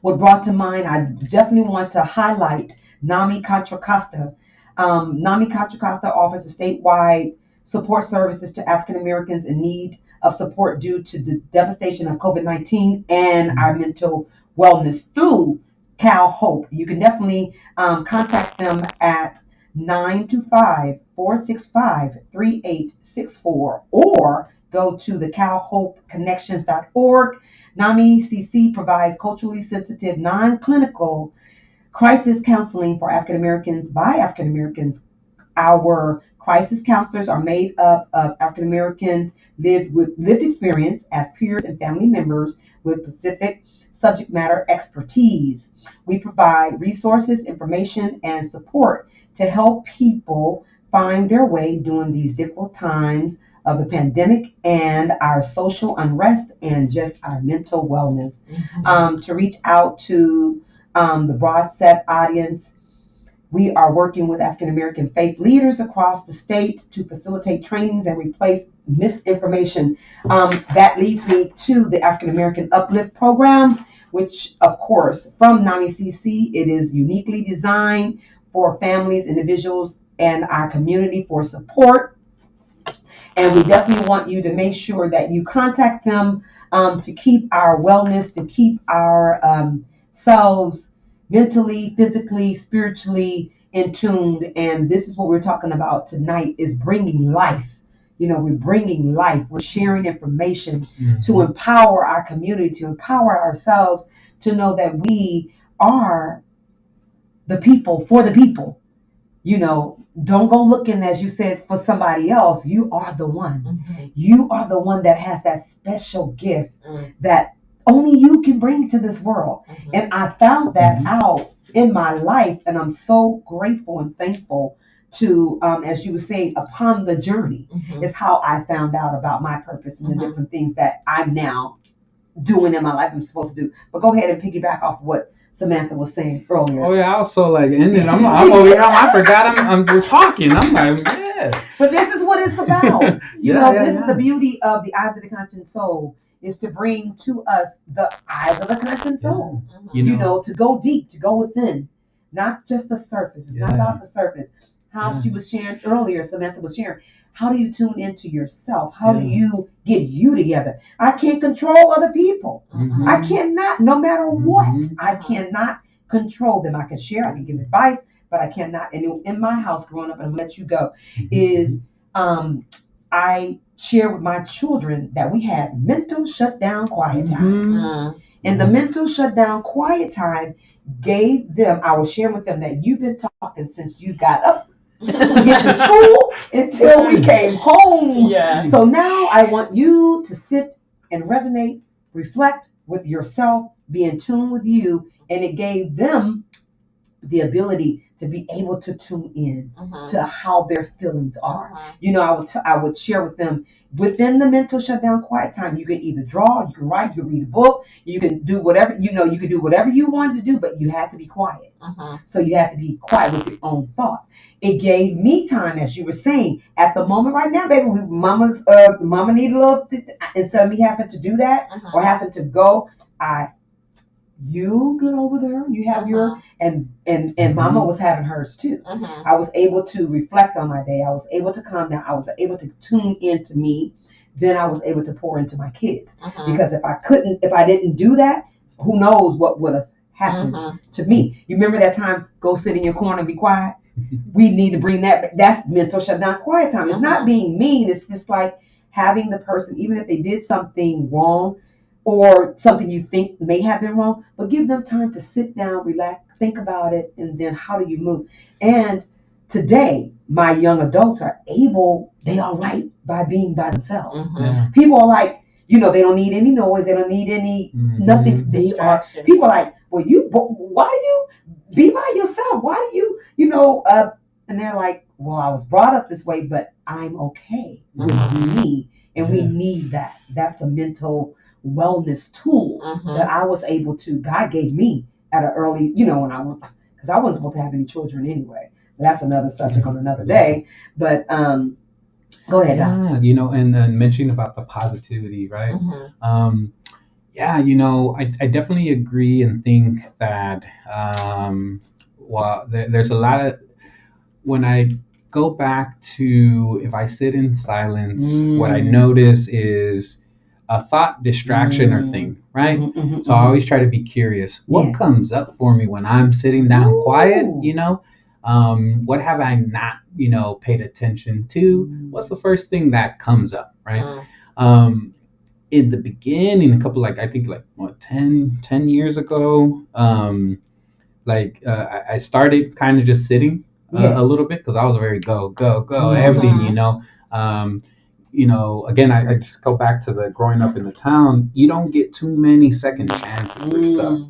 what brought to mind, I definitely want to highlight NAMI Contra Costa. NAMI Contra Costa offers a statewide support services to African Americans in need of support due to the devastation of COVID-19 and our mental wellness through Cal Hope. You can definitely contact them at 925-465-3864 or go to the calhopeconnections.org. NAMI CC provides culturally sensitive, non-clinical crisis counseling for African Americans by African Americans. Our crisis counselors are made up of African Americans with lived experience as peers and family members with specific subject matter expertise. We provide resources, information, and support to help people find their way during these difficult times of the pandemic and our social unrest and just our mental wellness. To reach out to the broad set audience, we are working with African American faith leaders across the state to facilitate trainings and replace misinformation. That leads me to the African American Uplift Program, which, of course, from NAMI CC, it is uniquely designed for families, individuals, and our community for support. And we definitely want you to make sure that you contact them to keep our wellness, to keep our selves mentally, physically, spiritually in tune. And this is what we're talking about tonight, is bringing life. You know, we're bringing life. We're sharing information to empower our community, to empower ourselves, to know that we are the people for the people. You know, don't go looking, as you said, for somebody else. You are the one. You are the one that has that special gift that only you can bring to this world. And I found that out in my life, and I'm so grateful and thankful to, as you were saying, upon the journey is how I found out about my purpose and the different things that I'm now doing in my life I'm supposed to do. But go ahead and piggyback off what Samantha was saying earlier. Oh yeah, I was so like in it. I'm over here. I forgot we're talking. I'm like, yeah. But this is what it's about. This is the beauty of the eyes of the conscious soul, is to bring to us the eyes of the conscious soul. Mhm. To go deep, to go within, not just the surface. It's not about the surface. How she was sharing earlier, Samantha was sharing. How do you tune into yourself? How do you get you together? I can't control other people. Mhm. I cannot, no matter what. I cannot control them. I can share, I can give advice, but I cannot. And in my house growing up, and I'm gonna let you go, is I share with my children that we had mental shutdown quiet time. Mhm. And the mental shutdown quiet time gave them, I was sharing with them that you've been talking since you got up to get to school until we came home. Yeah. So now I want you to sit and resonate, reflect with yourself, be in tune with you. And it gave them the ability to be able to tune in to how their feelings are. I would share with them within the mental shutdown quiet time. You can either draw, you can write, you can read a book, you can do whatever, you can do whatever you wanted to do, but you had to be quiet. So you had to be quiet with your own thoughts. It gave me time, as you were saying, at the moment right now, baby, mama need a little, instead of me having to do that or having to go, you get over there, you have your, and mama was having hers too. I was able to reflect on my day. I was able to calm down. I was able to tune into me. Then I was able to pour into my kids. Because if I didn't do that, who knows what would have happened to me. You remember that time, go sit in your corner and be quiet? We need to bring that's mental shutdown quiet time. It's not being mean. It's just like having the person, even if they did something wrong, or something you think may have been wrong, but give them time to sit down, relax, think about it, and then how do you move? And today, my young adults are right by being by themselves. People are like, they don't need any noise, they don't need any nothing. People are like, well, why do you be by yourself? Why do you, and they're like, well, I was brought up this way, but I'm okay with me, and we need that. That's a mental wellness tool that I was able to, God gave me at an early, when because I wasn't supposed to have any children anyway. That's another subject on another day. But go ahead, Doc. And mentioning about the positivity, right? I definitely agree and think that there's a lot of, when I go back to, if I sit in silence, what I notice is a thought distraction or thing, right? So I always try to be curious. What comes up for me when I'm sitting down quiet? What have I not, paid attention to? What's the first thing that comes up, right? In the beginning, I think 10 years ago, I started kind of just sitting a little bit, because I was very go, everything, again, I just go back to the growing up in the town. You don't get too many second chances for stuff.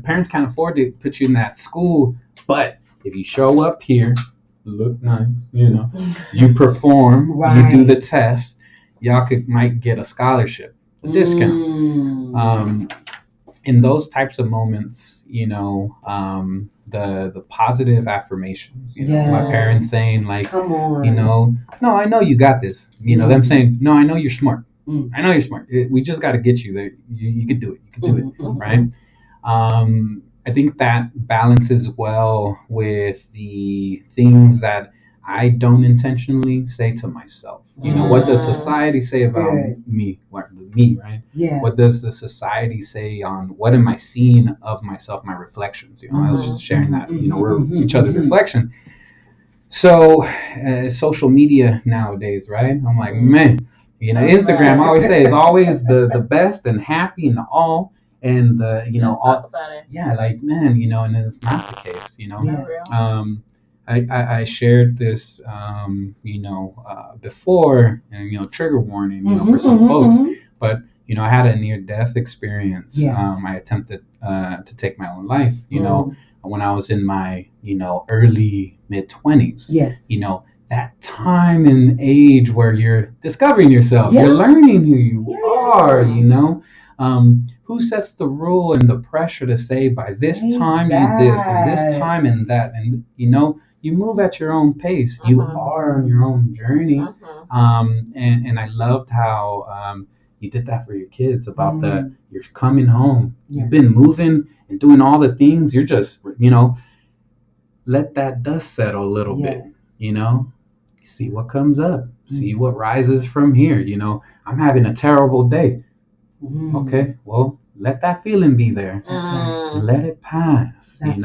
Parents can't afford to put you in that school, but if you show up here, look nice, you perform, you do the test, y'all might get a scholarship, a discount. In those types of moments, the positive affirmations, my parents saying like, no, I know you got this, them saying, no, I know you're smart. I know you're smart. We just got to get you there. You can do it. You can do it. Right. I think that balances well with the things that I don't intentionally say to myself. What does society say about me? Me, right? Yeah. What does the society say on what am I seeing of myself, my reflections? I was just sharing that. We're each other's reflection. So, social media nowadays, right? I'm like, man, Instagram, I always say, is always the best and happy and all. And talk about it. Yeah, like, man, and then it's not the case, I shared this, before, and trigger warning, for some folks. But I had a near-death experience. I attempted to take my own life. When I was in my early mid-20s. Yes. That time and age where you're discovering yourself, you're learning who you are. who sets the rule and the pressure to say by this Say time you this and this time that. and that, and you move at your own pace. You are on your own journey. And I loved how you did that for your kids about you're coming home. Yeah. You've been moving and doing all the things. You're just, let that dust settle a little bit, see what comes up, see what rises from here. I'm having a terrible day. Okay, well, let that feeling be there. That's right. Let it pass, That's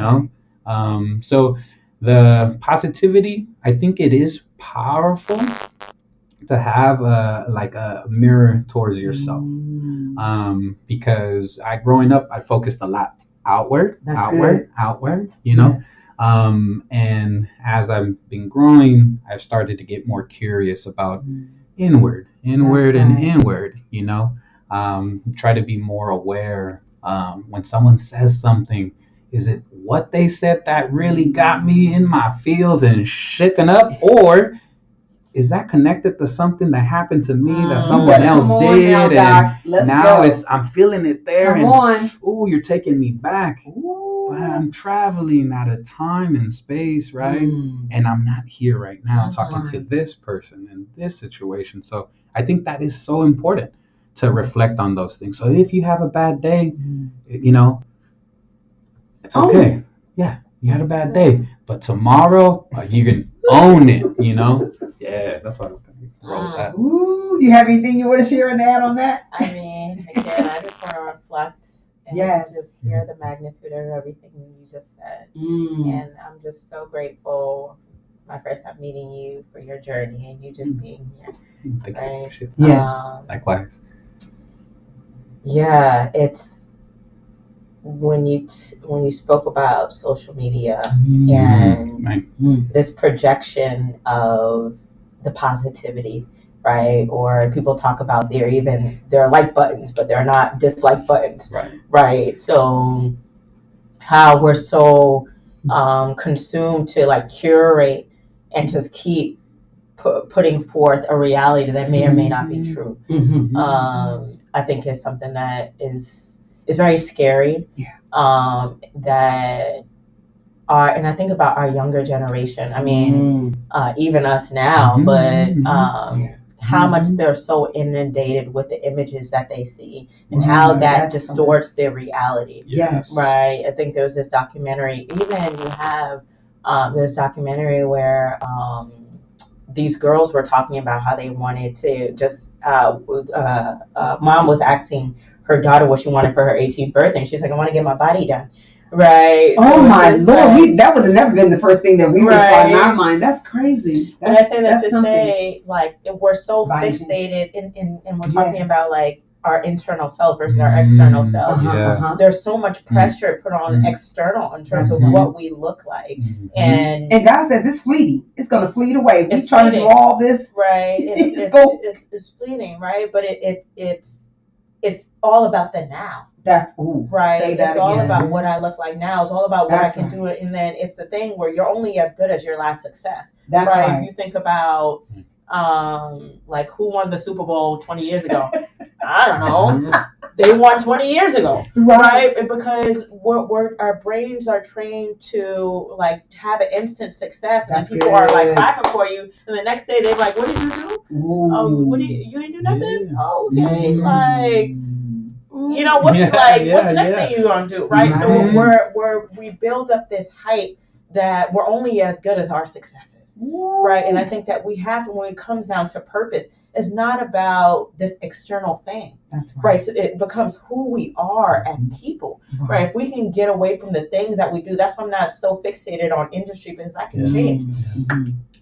So the positivity, I think it is powerful to have a mirror towards yourself. Because growing up, I focused a lot outward, Yes. And as I've been growing, I've started to get more curious about inward and inward, try to be more aware when someone says something. Is it what they said that really got me in my feels and shaken up, or is that connected to something that happened to me that someone else did? Now I'm feeling it there. Come on. Ooh, you're taking me back. Ooh. But I'm traveling at a time and space, right? And I'm not here right now talking to this person in this situation. So I think that is so important to reflect on those things. So if you have a bad day, it's okay. Yeah, you had a bad day. But tomorrow, you can own it, Yeah, that's what I'm going to roll with that. Ooh, do you have anything you want to share and add on that? I mean, again, I just want to reflect and just hear the magnitude of everything you just said. And I'm just so grateful, my first time meeting you, for your journey and you just being here. Thank right? you. Yes. Likewise. Yeah, it's when you spoke about social media and this projection of the positivity, right? Or people talk about they're like buttons, but they're not dislike buttons, right? So how we're so consumed to curate and just keep putting forth a reality that may or may not be true. I think is something that is very scary. That and I think about our younger generation. I mean, even us now, but how much they're so inundated with the images that they see and how that distorts their reality. Yes. Right. I think there was this documentary. Even you have there's a documentary where these girls were talking about how they wanted to just mom was asking her daughter what she wanted for her 18th birthday, and she's like, I want to get my body done. Right. Oh, so my Lord, that would have never been the first thing that we would have thought in our mind. That's crazy. And I say that to say, we're so fixated and we're talking about our internal self versus our external self. There's so much pressure put on external in terms of what we look like. And God says it's fleeting. It's going to fleet away. We try to do all this. Right. It's fleeting, right? But it's all about the now. That's right. It's all about what I look like now. It's all about what I can do. And then it's the thing where you're only as good as your last success. That's right. If you think about who won the Super Bowl 20 years ago? I don't know. They won 20 years ago, right? Because our brains are trained to have an instant success, and people are clapping for you, and the next day they're like, "What did you do? Oh, you ain't do nothing? Yeah. Oh, okay, what's the next thing you gonna do, right?" So we build up this hype that we're only as good as our successes, right? And I think that we have to, when it comes down to purpose, it's not about this external thing. That's right. So it becomes who we are as people, right? If we can get away from the things that we do, that's why I'm not so fixated on industry, because that can change.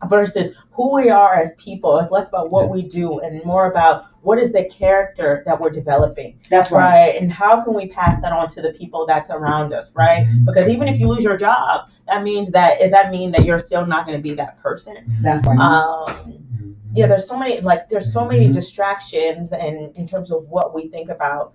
Versus who we are as people. It's less about what we do and more about what is the character that we're developing. That's right. And how can we pass that on to the people that's around us, right? Because even if you lose your job, does that mean that you're still not going to be that person? That's right. There's so many distractions, and in terms of what we think about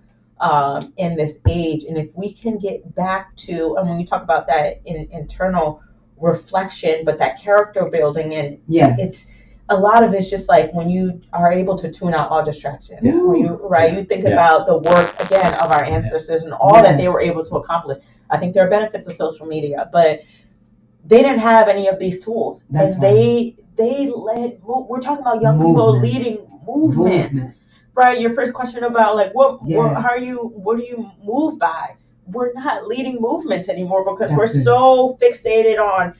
in this age. And if we can get back to, and when you talk about that in internal reflection, but that character building, and it's a lot of it's just like when you are able to tune out all distractions. Yeah. When you think Yeah. about the work again of our ancestors and all that they were able to accomplish. I think there are benefits of social media, but they didn't have any of these tools. That's and right. they led. We're talking about young people leading movements. Right, your first question about like what are you, what do you move by? We're not leading movements anymore because we're so fixated on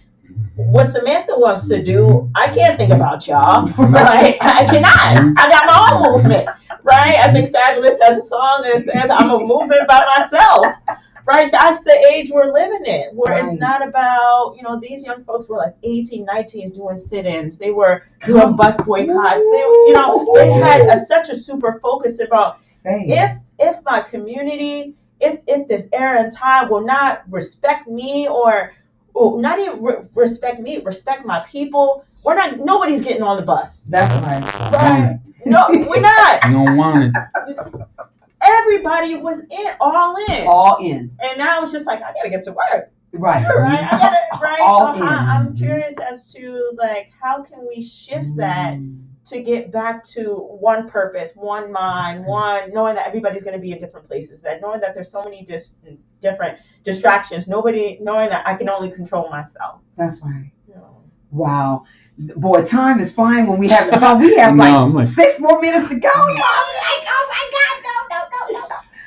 what Samantha wants to do. I can't think about y'all, right? I cannot. I got my own movement, right? I think Fabulous has a song that says I'm a movement by myself, right? That's the age we're living in, where it's not about, these young folks were like 18, 19 doing sit-ins. They were doing bus boycotts. They had such a super focus about if my community, if this era and time will not respect me or not even respect me, respect my people. Nobody's getting on the bus. That's right. Right? No, we're not. You don't want it. Everybody was all in. All in. And now it's just like, I gotta get to work. Right. Right. I gotta, right. All so in. I'm curious as to like, how can we shift that to get back to one purpose, one mind, knowing that everybody's going to be in different places, that knowing that there's so many different distractions, knowing that I can only control myself. That's right. Wow. Boy, time is flying when we have fun. We have like 6 more minutes to go. I'm like, oh my God, no.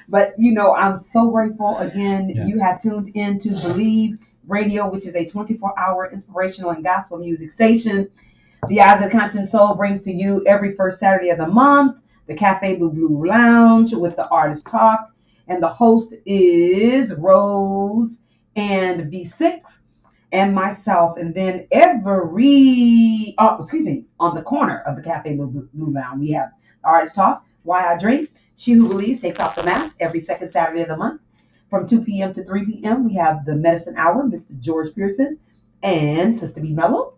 But I'm so grateful again. Yeah. You have tuned in to Believe Radio, which is a 24-hour inspirational and gospel music station. The Eyes of the Conscious Soul brings to you every first Saturday of the month the Cafe Le Blue Lounge with the Artist Talk. And the host is Rose and V6 and myself. And then on the corner of the Cafe Le Blue Lounge, we have Artist Talk, Why I Drink. She Who Believes takes off the mask every second Saturday of the month. From 2 p.m. to 3 p.m., we have the Medicine Hour, Mr. George Pearson and Sistah Mellow.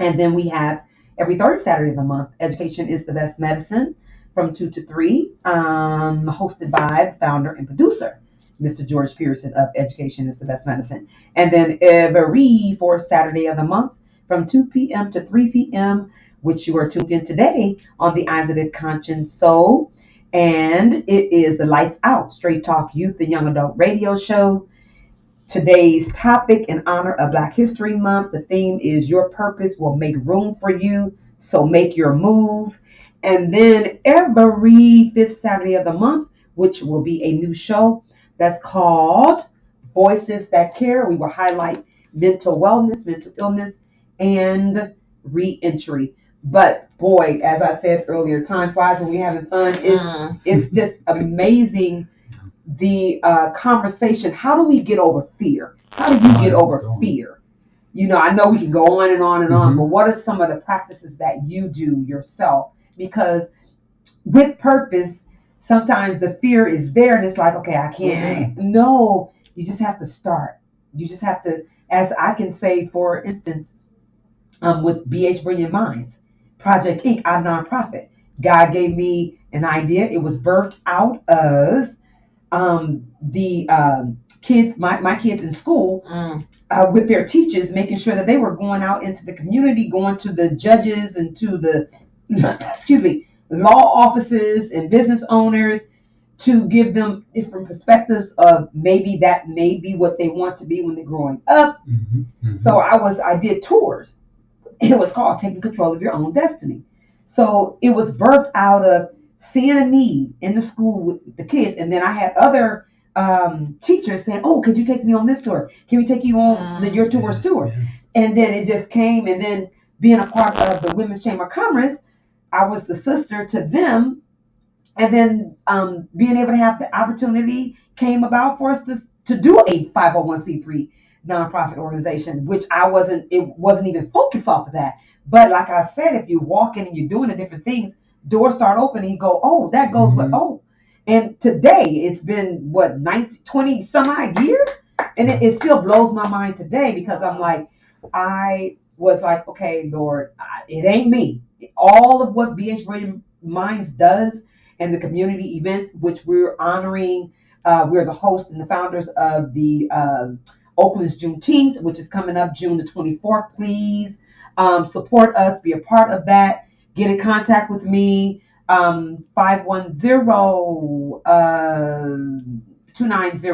And then we have every third Saturday of the month, Education is the Best Medicine, from 2 to 3, hosted by the founder and producer, Mr. George Pearson of Education is the Best Medicine. And then every fourth Saturday of the month, from 2 p.m. to 3 p.m., which you are tuned in today on the Eyes of the Conscious Soul. And it is the Lights Out Straight Talk Youth and Young Adult Radio Show. Today's topic in honor of Black History Month, the theme is Your Purpose Will Make Room for You, so make your move. And then every fifth Saturday of the month, which will be a new show that's called Voices That Care, we will highlight mental wellness, mental illness, and re-entry. But boy, as I said earlier, time flies when we're having fun. It's just amazing. The conversation, how do we get over fear? How do you get over fear? I know we can go on and on and on, but what are some of the practices that you do yourself? Because with purpose, sometimes the fear is there and it's like, okay, I can't. No, you just have to start. You just have to, as I can say, for instance, with BH Brilliant Minds, Project Inc., our nonprofit. God gave me an idea. It was birthed out of the kids, my kids in school, with their teachers, making sure that they were going out into the community, going to the judges and to the, law offices and business owners to give them different perspectives of maybe that may be what they want to be when they're growing up. So I did tours. It was called Taking Control of Your Own Destiny. So it was birthed out of seeing a need in the school with the kids. And then I had other teachers saying, oh, could you take me on this tour? Can we take you on your tour's tour? And then it just came. And then being a part of the Women's Chamber of Commerce, I was the sister to them. And then being able to have the opportunity came about for us to do a 501c3 nonprofit organization, which it wasn't even focused off of that. But like I said, if you walk in and you're doing the different things, doors start opening, you go, oh, that goes with, and today it's been 20 some odd years, and it still blows my mind today, because I'm like, I was like, okay, Lord, it ain't me. All of what BH Brilliant Minds does and the community events, which we're honoring, we're the host and the founders of the Oakland's Juneteenth, which is coming up June the 24th. Please Support us, be a part of that. Get in contact with me, 510 290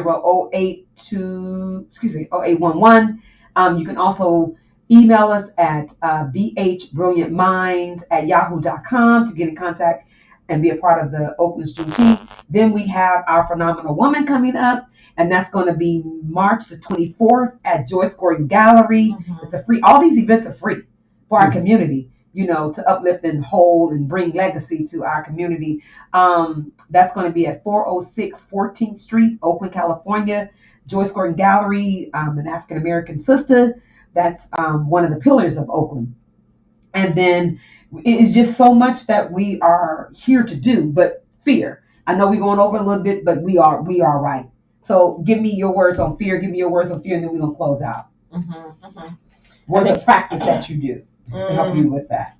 0811. You can also email us at bhbrilliantminds@yahoo.com to get in contact and be a part of the Oakland Juneteenth. Then we have our Phenomenal Woman coming up, and that's going to be March the 24th at Joyce Gordon Gallery. It's a free. All these events are free for our community, to uplift and hold and bring legacy to our community. That's going to be at 406 14th Street, Oakland, California. Joyce Gordon Gallery, an African American sister. That's one of the pillars of Oakland. And then it's just so much that we are here to do, but fear. I know we're going over a little bit, but we are right. So give me your words on fear. Give me your words on fear, and then we're going to close out. What's a practice that you do to help you with that?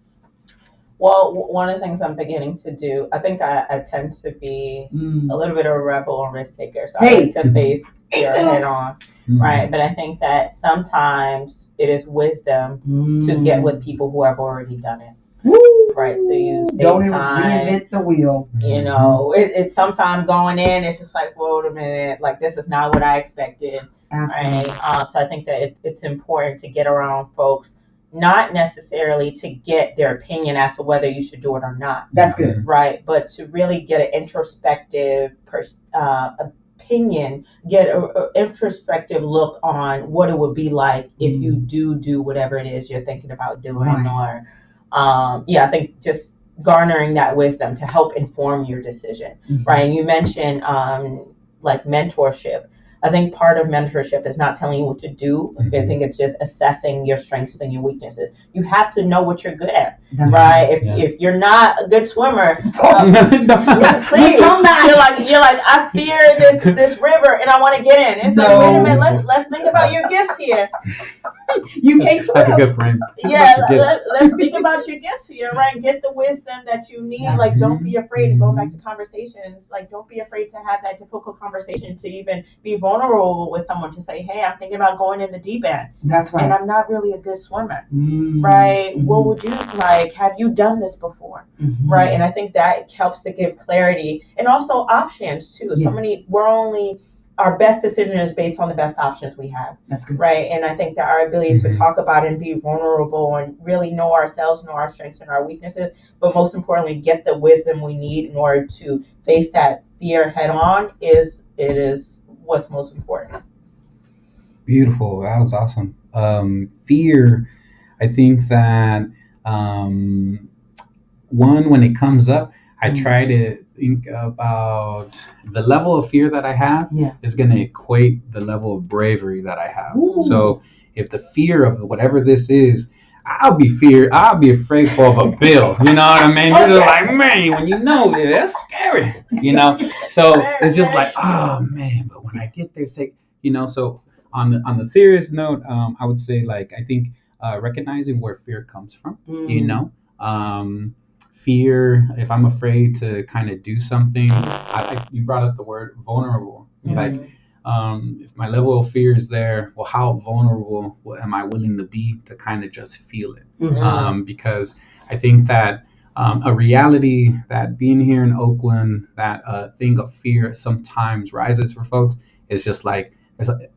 Well, one of the things I'm beginning to do, I think I tend to be a little bit of a rebel and risk taker. So I like to face fear head on, right? But I think that sometimes it is wisdom to get with people who have already done it. Right, so you save Don't time. Reinvent the wheel. It's sometimes going in. It's just like, wait a minute, like this is not what I expected. Absolutely. Right. So I think that it's important to get around folks, not necessarily to get their opinion as to whether you should do it or not. That's good. Right, but to really get an introspective opinion, get an introspective look on what it would be like if you do whatever it is you're thinking about doing, or I think just garnering that wisdom to help inform your decision, right? And you mentioned like mentorship. I think part of mentorship is not telling you what to do. I think it's just assessing your strengths and your weaknesses. You have to know what you're good at, right? If you're not a good swimmer, please, you're like, I fear this river and I want to get in. It's like, wait a minute, let's think about your gifts here. You can't swim. That's a good friend. Yeah, let's think about your gifts here, right? Get the wisdom that you need. Like, don't be afraid. And going back to conversations, like, don't be afraid to have that difficult conversation, to even be vulnerable with someone, to say, hey, I'm thinking about going in the deep end. That's right. And I'm not really a good swimmer, right? What would you like? Have you done this before, right? And I think that helps to give clarity and also options too. Our best decision is based on the best options we have. That's good. Right. And I think that our ability to talk about and be vulnerable and really know ourselves, know our strengths and our weaknesses, but most importantly, get the wisdom we need in order to face that fear head on is what's most important. Beautiful. That was awesome. Fear, I think that one, when it comes up, I try to think about the level of fear that I have is going to equate the level of bravery that I have. So if the fear of whatever this is, I'll be afraid of a bill. You know what I mean? You're just like, man, when you know it, that's scary. So it's just like, oh man, but when I get there, say, so on the serious note, I would say, like, I think recognizing where fear comes from, fear, if I'm afraid to kind of do something, you brought up the word vulnerable. Like, if my level of fear is there, well, how vulnerable am I willing to be to kind of just feel it? Because I think that a reality that being here in Oakland, that thing of fear sometimes rises for folks, is just like,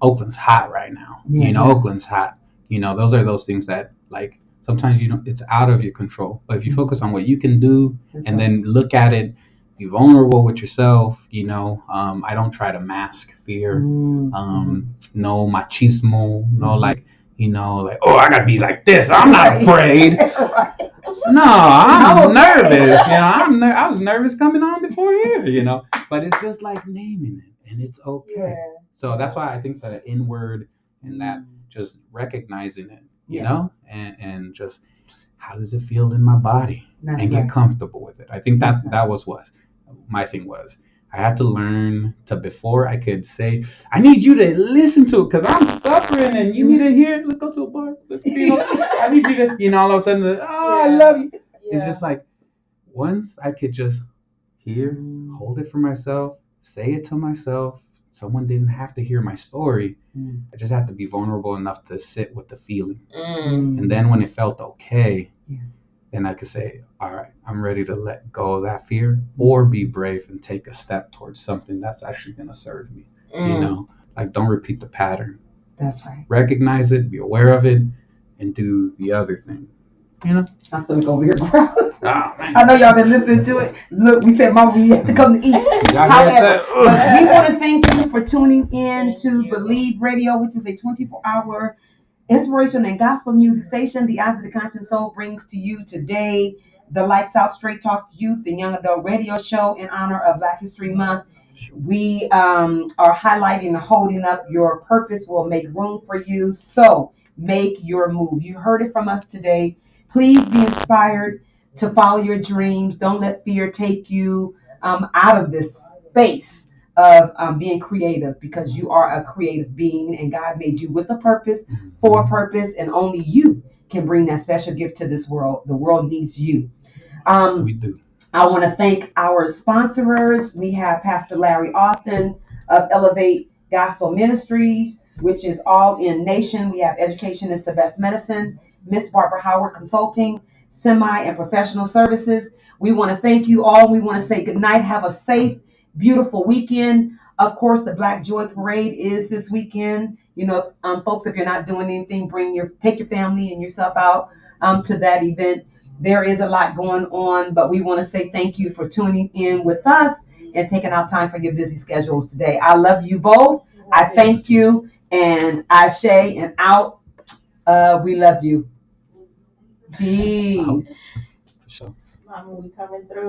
Oakland's hot right now. Oakland's hot. Those are those things that, like, sometimes it's out of your control. But if you focus on what you can do then look at it, be vulnerable with yourself, I don't try to mask fear. No machismo, no like, oh, I gotta be like this, I'm not afraid. No, I'm nervous. I was nervous coming on before here, but it's just like naming it, and it's okay. So that's why I think the inward and that just recognizing it, and just how does it feel in my body, and get comfortable with it. I think that was what my thing was. I had to learn to, before I could say, I need you to listen to it because I'm suffering and you need to hear it. Let's go to a bar. Let's be I need you to, all of a sudden, I love you. It's just like, once I could just hear, hold it for myself, say it to myself, someone didn't have to hear my story. Mm. I just had to be vulnerable enough to sit with the feeling. Mm. And then when it felt okay, Yeah. then I could say, all right, I'm ready to let go of that fear or be brave and take a step towards something that's actually going to serve me. You know, like, don't repeat the pattern. That's right. Recognize it, be aware of it, and do the other thing. You know? My stomach over here growling. Oh, man. I know y'all been listening to it. Look, we said, Mom, we have to come to eat. Y'all However, got but that? we want to thank you for tuning in Thank to you. Believe Radio, which is a 24-hour inspirational and gospel music station. The Eyes of the Conscious Soul brings to you today the Lights Out Straight Talk Youth and Young Adult Radio Show in honor of Black History Month. We are highlighting and holding up your purpose will make room for you. So make your move. You heard it from us today. Please be inspired to follow your dreams. Don't let fear take you out of this space of being creative, because you are a creative being and God made you with a purpose, for a purpose, and only you can bring that special gift to this world. The world needs you. We do. I want to thank our sponsors. We have Pastor Larry Austin of Elevate Gospel Ministries, which is all in nation. We have Education is the Best Medicine, Ms.Barbara Howard Consulting, Semi and Professional Services. We want to thank you all. We want to say good night. Have a safe, beautiful weekend. Of course, the Black Joy Parade is this weekend. You know, folks, if you're not doing anything, take your family and yourself out to that event. There is a lot going on, but we want to say thank you for tuning in with us and taking out time for your busy schedules today. I love you both. I thank you, and Ashe and out. We love you. Peace. For sure. Mama, we coming through.